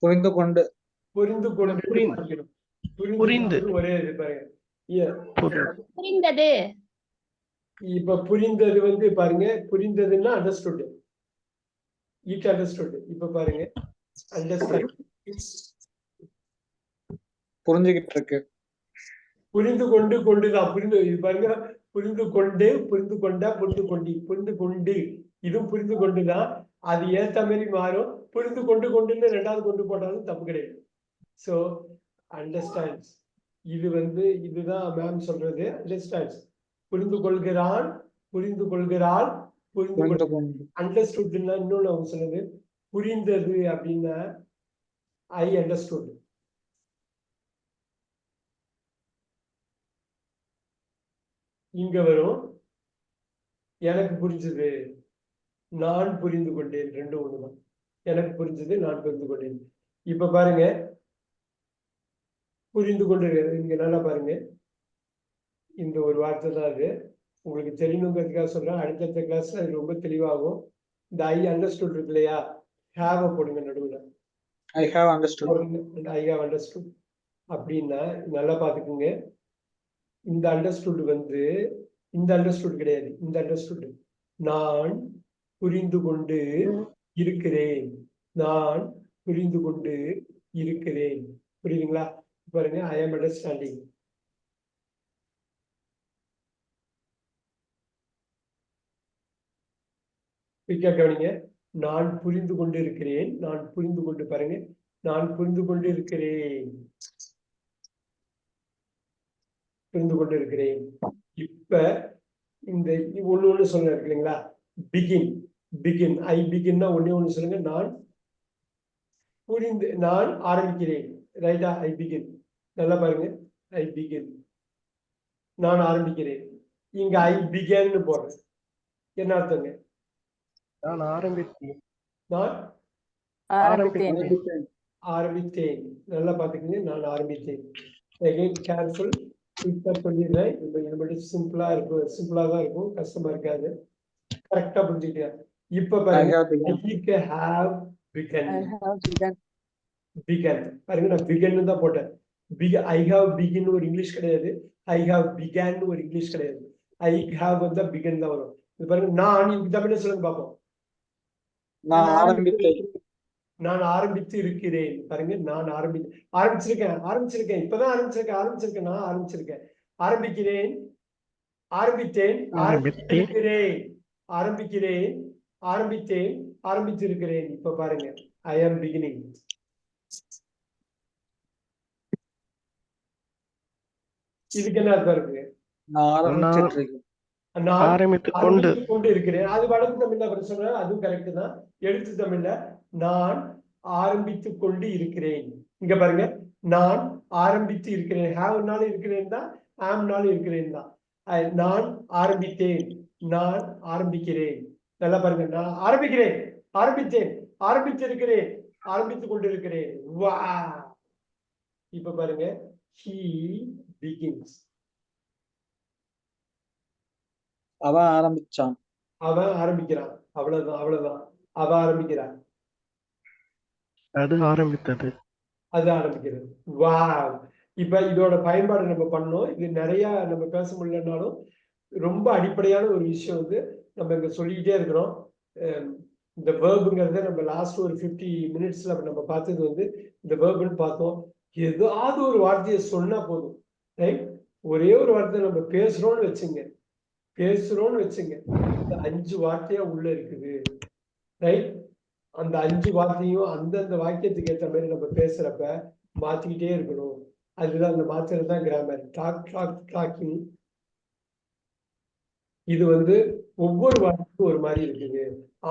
புரிந்து கொண்டு. புரிந்து கொண்டு, புரிந்து. ஒரே இது பாருங்க. புரிந்தது. இப்ப புரிந்தது வந்து பாருங்க, புரிந்ததுன்னா அண்டர்ஸ்டுட், இட் அண்டர்ஸ்டுட். இப்ப பாருங்க, அண்டர்ஸ்டாண்ட், புரிஞ்சுகிட்டு இருக்கு. புரிந்து கொண்டு, கொண்டுதான். புரிந்து, இது பாருங்க, புரிந்து கொண்டு, புரிந்து கொண்டா, புரிந்து கொண்டி, புரிந்து கொண்டு. இதுவும் புரிந்து கொண்டுதான். அது ஏத்த மாதிரி மாறும். புரிந்து கொண்டுன்னு 2வது கொண்டு போட்டாலும் தப்பு கிடையாது. So understands. இது இதுதான் மேம் சொல்றது. அண்டர்ஸ்டாண்ட்ஸ், புரிந்து கொள்கிறான், புரிந்து கொள்கிறாள், புரிந்து புரிந்து கொள். கொண்டு. அண்டர்ஸ்டுட்னா இன்னொன்னு அவங்க சொன்னது புரிந்தது அப்படின்னா ஐ அண்டர்ஸ்டுட். இங்க வரும் எனக்கு புரிஞ்சது, நான் புரிந்து கொண்டேன். 2 ஒண்ணுதான். எனக்கு புரிஞ்சது, நான் புரிந்து கொண்டேன். இப்ப பாருங்க, புரிந்து கொண்டு இங்க நல்லா பாருங்க. இந்த ஒரு வார்த்தை தான் அது. உங்களுக்கு தெரியணுங்கிறதுக்காக சொல்றேன். அடுத்தடுத்த கிளாஸ்ல அது ரொம்ப தெளிவாகும். இந்த ஐ அண்டர்ஸ்டுட் இருக்கு இல்லையா, ஹேவ போடுங்க நடுவுல. I have understood. I have understood அப்படின்னா நல்லா பாத்துக்குங்க. இந்த அண்டர்ஸ்டுட் இந்த அண்டர்ஸ்டுட் கிடையாது. இந்த அண்டர்ஸ்டுட் நான் புரிந்து கொண்டு இருக்கிறேன், நான் புரிந்து கொண்டு இருக்கிறேன். புரியுதுங்களா? பாருங்க, ஐ ஆம் அண்டர்ஸ்டாண்டிங். கவனிங்க, நான் புரிந்து கொண்டு இருக்கிறேன், நான் புரிந்து கொண்டு. பாருங்க, நான் புரிந்து கொண்டு இருக்கிறேன், புரிந்து கொண்டு இருக்கிறேன். இப்ப இந்த ஒண்ணு சொல்ல இருக்கு இல்லைங்களா, பிகின். பிகின், ஐ பிகின்னா ஒண்ணு சொல்லுங்க. நான் ஆரம்பிக்கிறேன். ரைட்டா? ஐ பிகின். நல்லா பாருங்க, ஐ பிகின், நான் ஆரம்பிக்கிறேன். இங்க ஐ பிகன்னு போடுறேன். என்ன அர்த்தங்க? நான் ஆரம்பித்தேன். நான் ஆரம்பித்தேன். ஆரம்பித்தேன். நல்லா பாத்துக்கங்க, நான் ஆரம்பித்தேன். Again careful. இப்ப சொல்லிடுறேன். இது மட்டும் சிம்பிளா இருக்கும், சிம்பிளா தான் இருக்கும், கஷ்டமா இருக்காது. கரெக்டா புரிஞ்சுக்கிட்டேன். இப்ப பாருங்க, have begun. I have begun. begun. பாருங்க, நான் பிகன் தான் போட்டேன். ஐ ஹாவ் பிகின் ஒரு இங்கிலீஷ் கிடையாது, ஐ ஹாவ் பிகான் ஒரு இங்கிலீஷ் கிடையாது. ஐ ஹாவ் பிகன் தான் வரும். இது பாருங்க, நான் தமிழ்ல சொல்லுங்க பாப்போம். நான் ஆரம்பித்தேன். நான் ஆரம்பித்து இருக்கிறேன். பாருங்க, நான் ஆரம்பிச்சிருக்கேன். இப்பதான் ஆரம்பிச்சிருக்கேன். நான் ஆரம்பிச்சிருக்கேன், ஆரம்பிக்கிறேன், ஆரம்பித்தேன், ஆரம்பிக்கிறேன், ஆரம்பிக்கிறேன், ஆரம்பித்தேன், ஆரம்பித்திருக்கிறேன். இப்ப பாருங்க, ஐ ஆம் பிகினிங். இதுக்கு என்ன அர்த்தம் இருக்கு? நான் ஆரம்பிச்சிட்டு இருக்கேன். நான் ஆரம்பித்துக் கொண்டு ஆரம்பித்துக் கொண்டு இருக்கிறேன். அது வடக்கு தமிழ்ல சொன்னா அதுவும் கரெக்ட் தான். எழுத்து தமிழ்ல நான் ஆரம்பித்துக் கொண்டு இருக்கிறேன். இங்க பாருங்க, நான் ஆரம்பித்து இருக்கிறேன். ஹேவ்னாலும் இருக்கிறேன் தான், ஆம்னாலும் இருக்கிறேன் தான். நான் ஆரம்பித்தேன், நான் ஆரம்பிக்கிறேன். நல்லா பாருங்க, நான் ஆரம்பிக்கிறேன், ஆரம்பித்தேன், ஆரம்பித்திருக்கிறேன், ஆரம்பித்துக் கொண்டிருக்கிறேன். வா, இப்ப பாருங்க, he begins. அவன் ஆரம்பிச்சான். அவன் ஆரம்பிக்கிறான். அவ்வளவுதான். அவன் ஆரம்பிக்கிறான். அது ஆரம்பித்தது. அது ஆரம்பிக்கிறது. வா, இப்ப இதோட பயன்பாடு நம்ம பண்ணோம். இது நிறைய நம்ம பேச முடியலனாலும் ரொம்ப அடிப்படையான ஒரு விஷயம் நம்ம இங்க சொல்லிக்கிட்டே இருக்கிறோம். இந்த வேர்புங்கிறத நம்ம லாஸ்ட் ஒரு 50 மினிட்ஸ்ல நம்ம பார்த்தது இந்த வேர்புன்னு பார்த்தோம். ஏதாவது ஒரு வார்த்தையை சொன்னா போதும், ரைட்? ஒரே ஒரு வார்த்தை நம்ம பேசுறோம்னு வச்சுங்க, இந்த 5 வார்த்தையா உள்ள இருக்குது, ரைட்? அந்த 5 வார்த்தையும் அந்தந்த வாக்கியத்துக்கு ஏற்ற மாதிரி நம்ம பேசுறப்ப மாத்திக்கிட்டே இருக்கணும். அதுதான் அந்த மாத்துறது தான் கிராமர். டாக்கிங். இது ஒவ்வொரு வார்த்தைக்கும் ஒரு மாதிரி இருக்குது.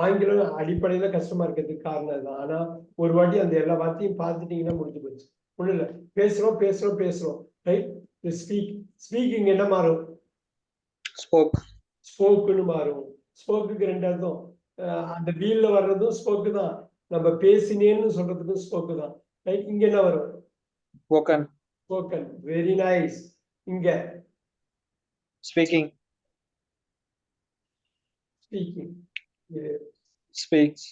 ஆங்கிலம் அடிப்படையில கஷ்டமா இருக்கிறதுக்கு காரணம் தான். ஆனா ஒரு வாட்டி அந்த எல்லா வார்த்தையும் பார்த்துட்டீங்கன்னா முடிஞ்சு போச்சு. ஒண்ணு இல்ல, பேசுறோம், ரைட்? ஸ்பீக்கிங் என்ன மாறும்? ஸ்போக்குன்னு மாறும். ஸ்போக்குக்கு 2 அர்த்தம். அந்த வீல்ல வர்றதும் ஸ்போக்கு தான், நம்ம பேசினேன்னு சொல்றதுக்கும் ஸ்போக்கு தான், ரைட்? இங்க என்ன வரும்? ஸ்போக்கன். Very nice. இங்க ஸ்பீக்கிங். ஸ்பீக்ஸ்.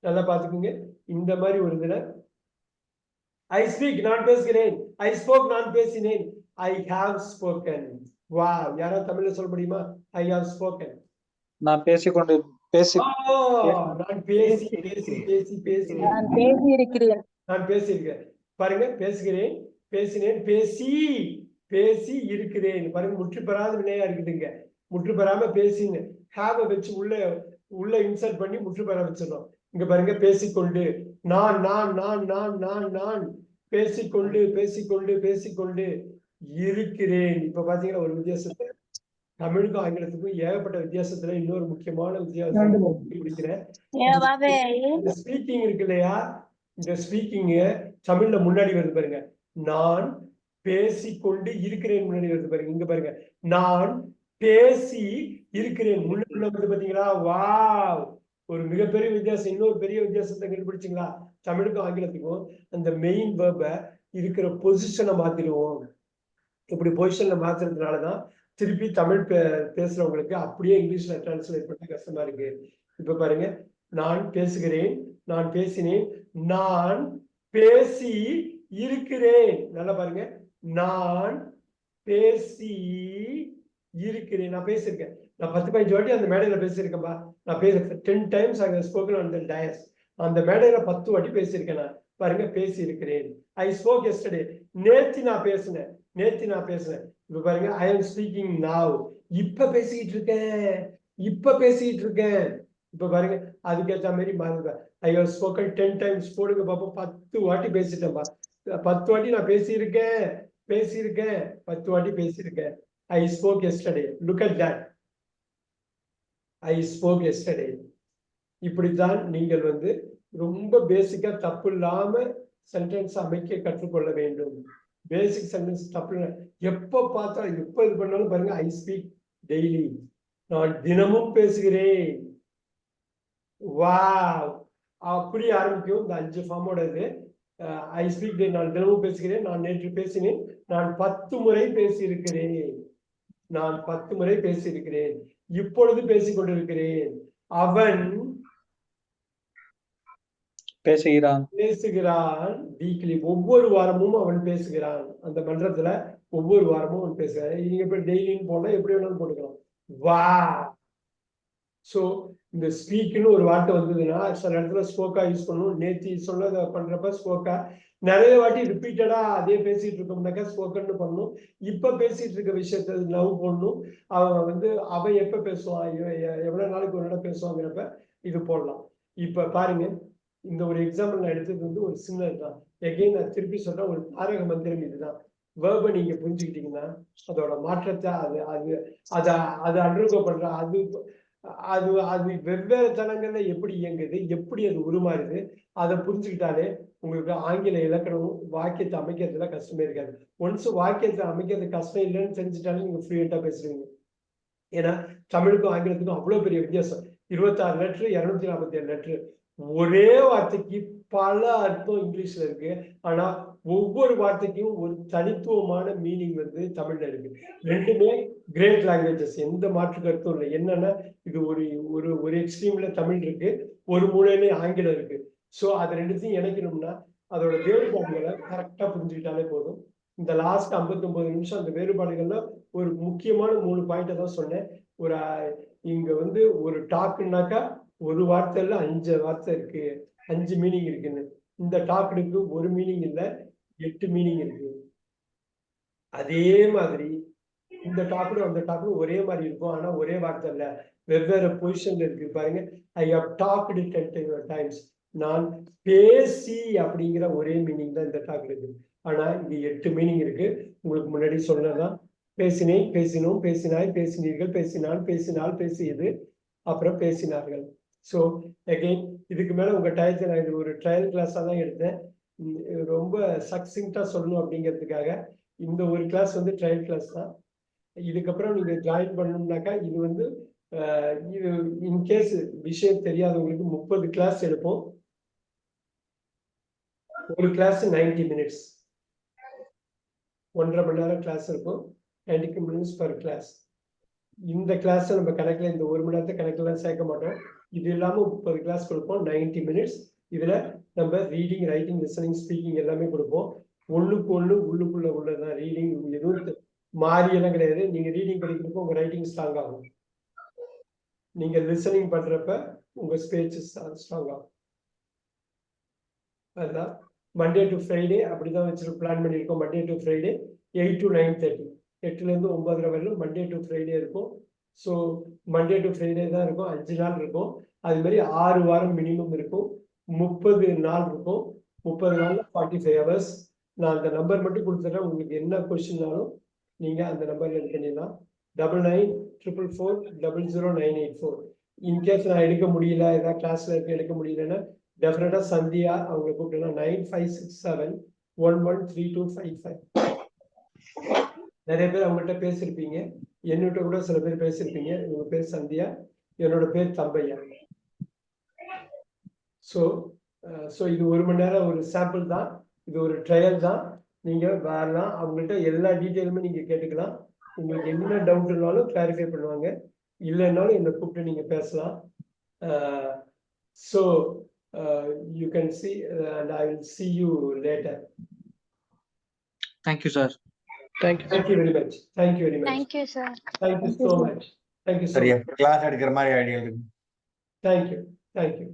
நல்லா பாத்துக்கோங்க. இந்த மாதிரி ஒரு இதுல ஐ ஸ்பீக், நான் பேசுகிறேன். ஐ ஸ்போக், நான் பேசினேன். I have spoken. வா, யாராவது தமிழ்ல சொல்ல முடியுமா? I have spoken. நான் நான் பேசியிருக்கேன். பாருங்க, பேசுகிறேன், பேசினேன், பேசி இருக்கிறேன். பாருங்க, முற்று பெறாத வினையா இருக்குதுங்க. முற்று பெறாம பேசின்னு ஹேவ வச்சு உள்ள இன்சர்ட் பண்ணி முற்று பெற வச்சிடணும். இங்க பாருங்க, பேசிக்கொண்டு, நான் நான் நான் நான் நான் நான் பேசிக்கொண்டு பேசிக்கொண்டு பேசிக்கொண்டு இருக்கிறேன். இப்ப பாத்தீங்கன்னா ஒரு வித்தியாசத்தை தமிழுக்கும் ஆங்கிலத்துக்கும் ஏகப்பட்ட வித்தியாசத்துல இன்னொரு முக்கியமான வித்தியாசம் கண்டுபிடிக்கிறேன். இந்த ஸ்பீக்கிங் இருக்கு இல்லையா, இந்த ஸ்பீக்கிங் தமிழ்ல முன்னாடி வருது பாருங்க, நான் பேசிக்கொண்டு இருக்கிறேன் முன்னாடி வருது பாருங்க. இங்க பாருங்க, நான் பேசி இருக்கிறேன் முன்னாடி வருது பாத்தீங்களா? வாவ், ஒரு மிகப்பெரிய வித்தியாசம். இன்னொரு பெரிய வித்தியாசத்தை கண்டுபிடிச்சிங்களா? தமிழுக்கும் ஆங்கிலத்துக்கும் அந்த மெயின் வேர்ப இருக்கிற பொசிஷனை மாத்திடுவோம். இப்படி பொசிஷன்ல மாத்துறதுனாலதான் திருப்பி தமிழ் பேசுறவங்களுக்கு அப்படியே இங்கிலீஷ்ல டிரான்ஸ்லேட் பண்ண கஷ்டமா இருக்கு. இப்ப பாருங்க, நான் பேசுகிறேன், நான் பேசினேன், நான் பேசி இருக்கிறேன். நல்லா பாருங்க, நான் பேசி இருக்கிறேன். நான் பேசியிருக்கேன், நான் 10-15 வாட்டி அந்த மேடையில பேசியிருக்கேன்பா. நான் 10 times I have spoken on the dais. அந்த மேடையில 10 வாட்டி பேசியிருக்கேன். நான் பாருங்க, பேசி இருக்கிறேன். I spoke yesterday. நேத்து நான் பேசினேன். இப்ப பாருங்க, I am speaking now. இப்ப பேசிட்டு இருக்கேன். இப்ப பாருங்க, அதுக்கேற்ற மாதிரி மாறுங்க. I have spoken 10 times. போடுங்க பாப்போம், 10 வாட்டி பேசிட்டேன்பா. 10 வாட்டி நான் பேசியிருக்கேன். 10 வாட்டி பேசியிருக்கேன். I spoke yesterday. Look at that. I spoke yesterday. இப்படித்தான் நீங்கள் ரொம்ப பேசிக்கா தப்பு இல்லாம சென்டென்ஸ் அமைக்க கற்றுக்கொள்ள வேண்டும். பேசிக் சென்டென்ஸ் தப்பு இல்லை. எப்ப பார்த்தா எப்ப இது பண்ணாலும் பாருங்க, ஐ ஸ்பீக் டெய்லி. நான் தினமும் பேசுகிறேன். வாவ், அப்படி ஆரம்பிக்கும் இந்த 5 ஃபார்மோட இது. ஐ ஸ்பீக் டே, நான் தினமும் பேசுகிறேன். நான் நேற்று பேசினேன். நான் 10 முறை பேசியிருக்கிறேன். இப்பொழுது பேசிக்கொண்டிருக்கிறேன். அவன் பேசுகிறான். வீக்லி, ஒவ்வொரு வாரமும் அவன் பேசுகிறான். அந்த மன்றத்துல ஒவ்வொரு வாரமும் அவன் பேசுகிறான். நீங்க இப்ப டெய்லின்னு போனா எப்படி வேணாலும் போட்டுக்கலாம். வா, சோ இந்த ஸ்பீக்னு ஒரு வார்த்தை வந்ததுன்னா சில இடத்துல ஸ்போக்கா யூஸ் பண்ணணும். நேத்தி சொன்னதை பண்றப்ப ஸ்போக்கா, நிறைய வாட்டி ரிப்பீட்டடா அதே பேசிட்டு இருக்கோம்னாக்கா ஸ்போக்கன்னு பண்ணணும். இப்ப பேசிட்டு இருக்க விஷயத்த நவ் பண்ணணும். அவன் அவன் எப்ப பேசுவான், எவ்வளவு நாளைக்கு ஒரு இடம் பேசுவாங்கிறப்ப இது போடலாம். இப்ப பாருங்க, இந்த ஒரு எக்ஸாம்பிள் நான் எடுத்தது ஒரு சின்னதுதான். எகைன் நான் திருப்பி சொல்றேன், ஒரு தாரக மந்திரம் இதுதான். வேர்பை நீங்க புரிஞ்சுக்கிட்டீங்கன்னா அதோட மாற்றத்தை அது அண்டர்கோ பண்ற அது வெவ்வேறு தளங்கள்ல எப்படி இயங்குது, எப்படி அது உருமாறுது, அதை புரிஞ்சுக்கிட்டாலே உங்களுக்கு ஆங்கில இலக்கணம் வாக்கியத்தை அமைக்கிறதுல கஷ்டமே இருக்காது. ஒன்ஸ் வாக்கியத்தை அமைக்கிறது கஷ்டம் இல்லைன்னு தெரிஞ்சுட்டாலே நீங்க ஃப்ளூயண்டா பேசுறீங்க. ஏன்னா தமிழுக்கும் ஆங்கிலத்துக்கும் அவ்வளவு பெரிய வித்தியாசம். 26 லெட்டர், 247 லெட்டர். ஒரே வார்த்தைக்கு பல அர்த்தம் இங்கிலீஷ்ல இருக்கு. ஆனா ஒவ்வொரு வார்த்தைக்கும் ஒரு தனித்துவமான மீனிங் தமிழ்ல இருக்கு. ரெண்டுமே கிரேட் லாங்குவேஜஸ், எந்த மாற்று கருத்தும் இல்லை. என்னன்னா இது ஒரு எக்ஸ்ட்ரீம்ல தமிழ் இருக்கு, ஒரு மூலையில ஆங்கிலம் இருக்கு. சோ அது ரெண்டுத்தையும் இணைக்கணும்னா அதோட வேறுபாடுகளை கரெக்டா புரிஞ்சுக்கிட்டாலே போதும். இந்த லாஸ்ட் 59 நிமிஷம் அந்த வேறுபாடுகள்ல ஒரு முக்கியமான 3 பாயிண்ட தான் சொன்னேன். இங்க ஒரு டாக்குனாக்கா ஒரு வார்த்தையில 5 வார்த்தை இருக்கு, 5 மீனிங் இருக்குன்னு. இந்த டாக்குக்கு ஒரு மீனிங் இல்ல, 8 மீனிங் இருக்கு. அதே மாதிரி இந்த டாக்கும் அந்த டாக்கும் ஒரே மாதிரி இருக்கும், ஆனா ஒரே வார்த்தை இல்ல, வெவ்வேறு பொசிஷன்ல இருக்கு. பாருங்க, ஐ ஹவ் டாக்டு 10 times. நான் பேசி அப்படிங்கிற ஒரே மீனிங் தான் இந்த டாக் இருக்கு. ஆனா இங்க 8 மீனிங் இருக்கு. உங்களுக்கு முன்னாடி சொன்னதான், பேசினேன், பேசினோம், பேசினாய், பேசினீர்கள், பேசினான், பேசினால், பேசியது, அப்புறம் பேசினார்கள். ஸோ அகெயின் இதுக்கு மேல உங்க டயத்தை நான் இது ஒரு ட்ரையல் கிளாஸா தான் எடுத்தேன். ரொம்ப சக்சிங்டா சொல்லணும் அப்படிங்கிறதுக்காக இந்த ஒரு கிளாஸ் ட்ரையல் கிளாஸ் தான். இதுக்கப்புறம் நீங்க ஜாயின் பண்ணணும்னாக்கா இது இது இன்கேஸ் விஷயம் தெரியாதவங்களுக்கு 30 கிளாஸ் எடுப்போம். ஒரு கிளாஸ் 90 minutes, 1.5 மணி நேரம் கிளாஸ் இருக்கும். 90 minutes per கிளாஸ். இந்த கிளாஸ் நம்ம கணக்குல இந்த 1 மணி நேரத்தை கணக்குல சேர்க்க மாட்டோம். இது இல்லாம 30 கிளாஸ் கொடுப்போம், 90 minutes. இதுல நம்ம ரீடிங், ரைட்டிங், லிசனிங், ஸ்பீக்கிங் எல்லாமே கொடுப்போம். உள்ளுக்குள்ள உள்ளதான் ரீடிங். எதுவும் மாறி எல்லாம் கிடையாது. நீங்க ரீடிங் படிக்கிறப்போ உங்க ரைட்டிங் ஸ்ட்ராங் ஆகும். நீங்க லிசனிங் பண்றப்ப உங்க ஸ்பீச் ஸ்ட்ராங் ஆகும். அதுதான் மண்டே டு ஃப்ரைடே அப்படிதான் வச்சுட்டு பிளான் பண்ணியிருக்கோம். மண்டே டு ஃப்ரைடே 8 to 9:30, 8ல இருந்து 9:30 வரையிலும் மண்டே டு ஃப்ரைடே இருக்கும். ஸோ மண்டே டு ஃப்ரைடே தான் இருக்கும், 5 நாள் இருக்கும். அது மாதிரி 6 வாரம் மினிமம் இருக்கும், 30 நாள் இருக்கும். 30 நாள்ல 45 ஹவர்ஸ். நான் அந்த நம்பர் மட்டும் கொடுத்துட்றேன். உங்களுக்கு என்ன கொஸ்டின்னாலும் நீங்க அந்த நம்பர்ல இது பண்ணிடலாம். 9944400984. இன்கேஸ் நான் எடுக்க முடியல, ஏதாவது கிளாஸ்ல இருக்க எடுக்க முடியலன்னா டெஃபினட்டா சந்தியா அவங்க கூப்பிட்டா 9567113255. நிறைய பேர் அவங்கள்ட்ட பேசியிருப்பீங்க, என்னிட்ட கூட சில பேர் பேசியிருப்பீங்க. உங்க பேர் சந்தியா, என்னோட பேர் தம்பையா. ஸோ இது 1 மணி நேரம் ஒரு சாம்பிள் தான், இது ஒரு ட்ரையல் தான். நீங்க வரலாம், அவங்கள்ட்ட எல்லா டீட்டெயிலுமே நீங்க கேட்டுக்கலாம். உங்களுக்கு என்ன டவுட் இருந்தாலும் கிளாரிஃபை பண்ணுவாங்க, இல்லைன்னாலும் என்னை கூப்பிட்டு நீங்க பேசலாம். So you can see and I will see you later. Thank you, sir. Thank you Thank you very much. Thank you very much. Thank you, sir. Thank you so much. Thank you so சரியா much. Class எடுக்கிற மாதிரி idea இருக்கு. Thank you. Thank you.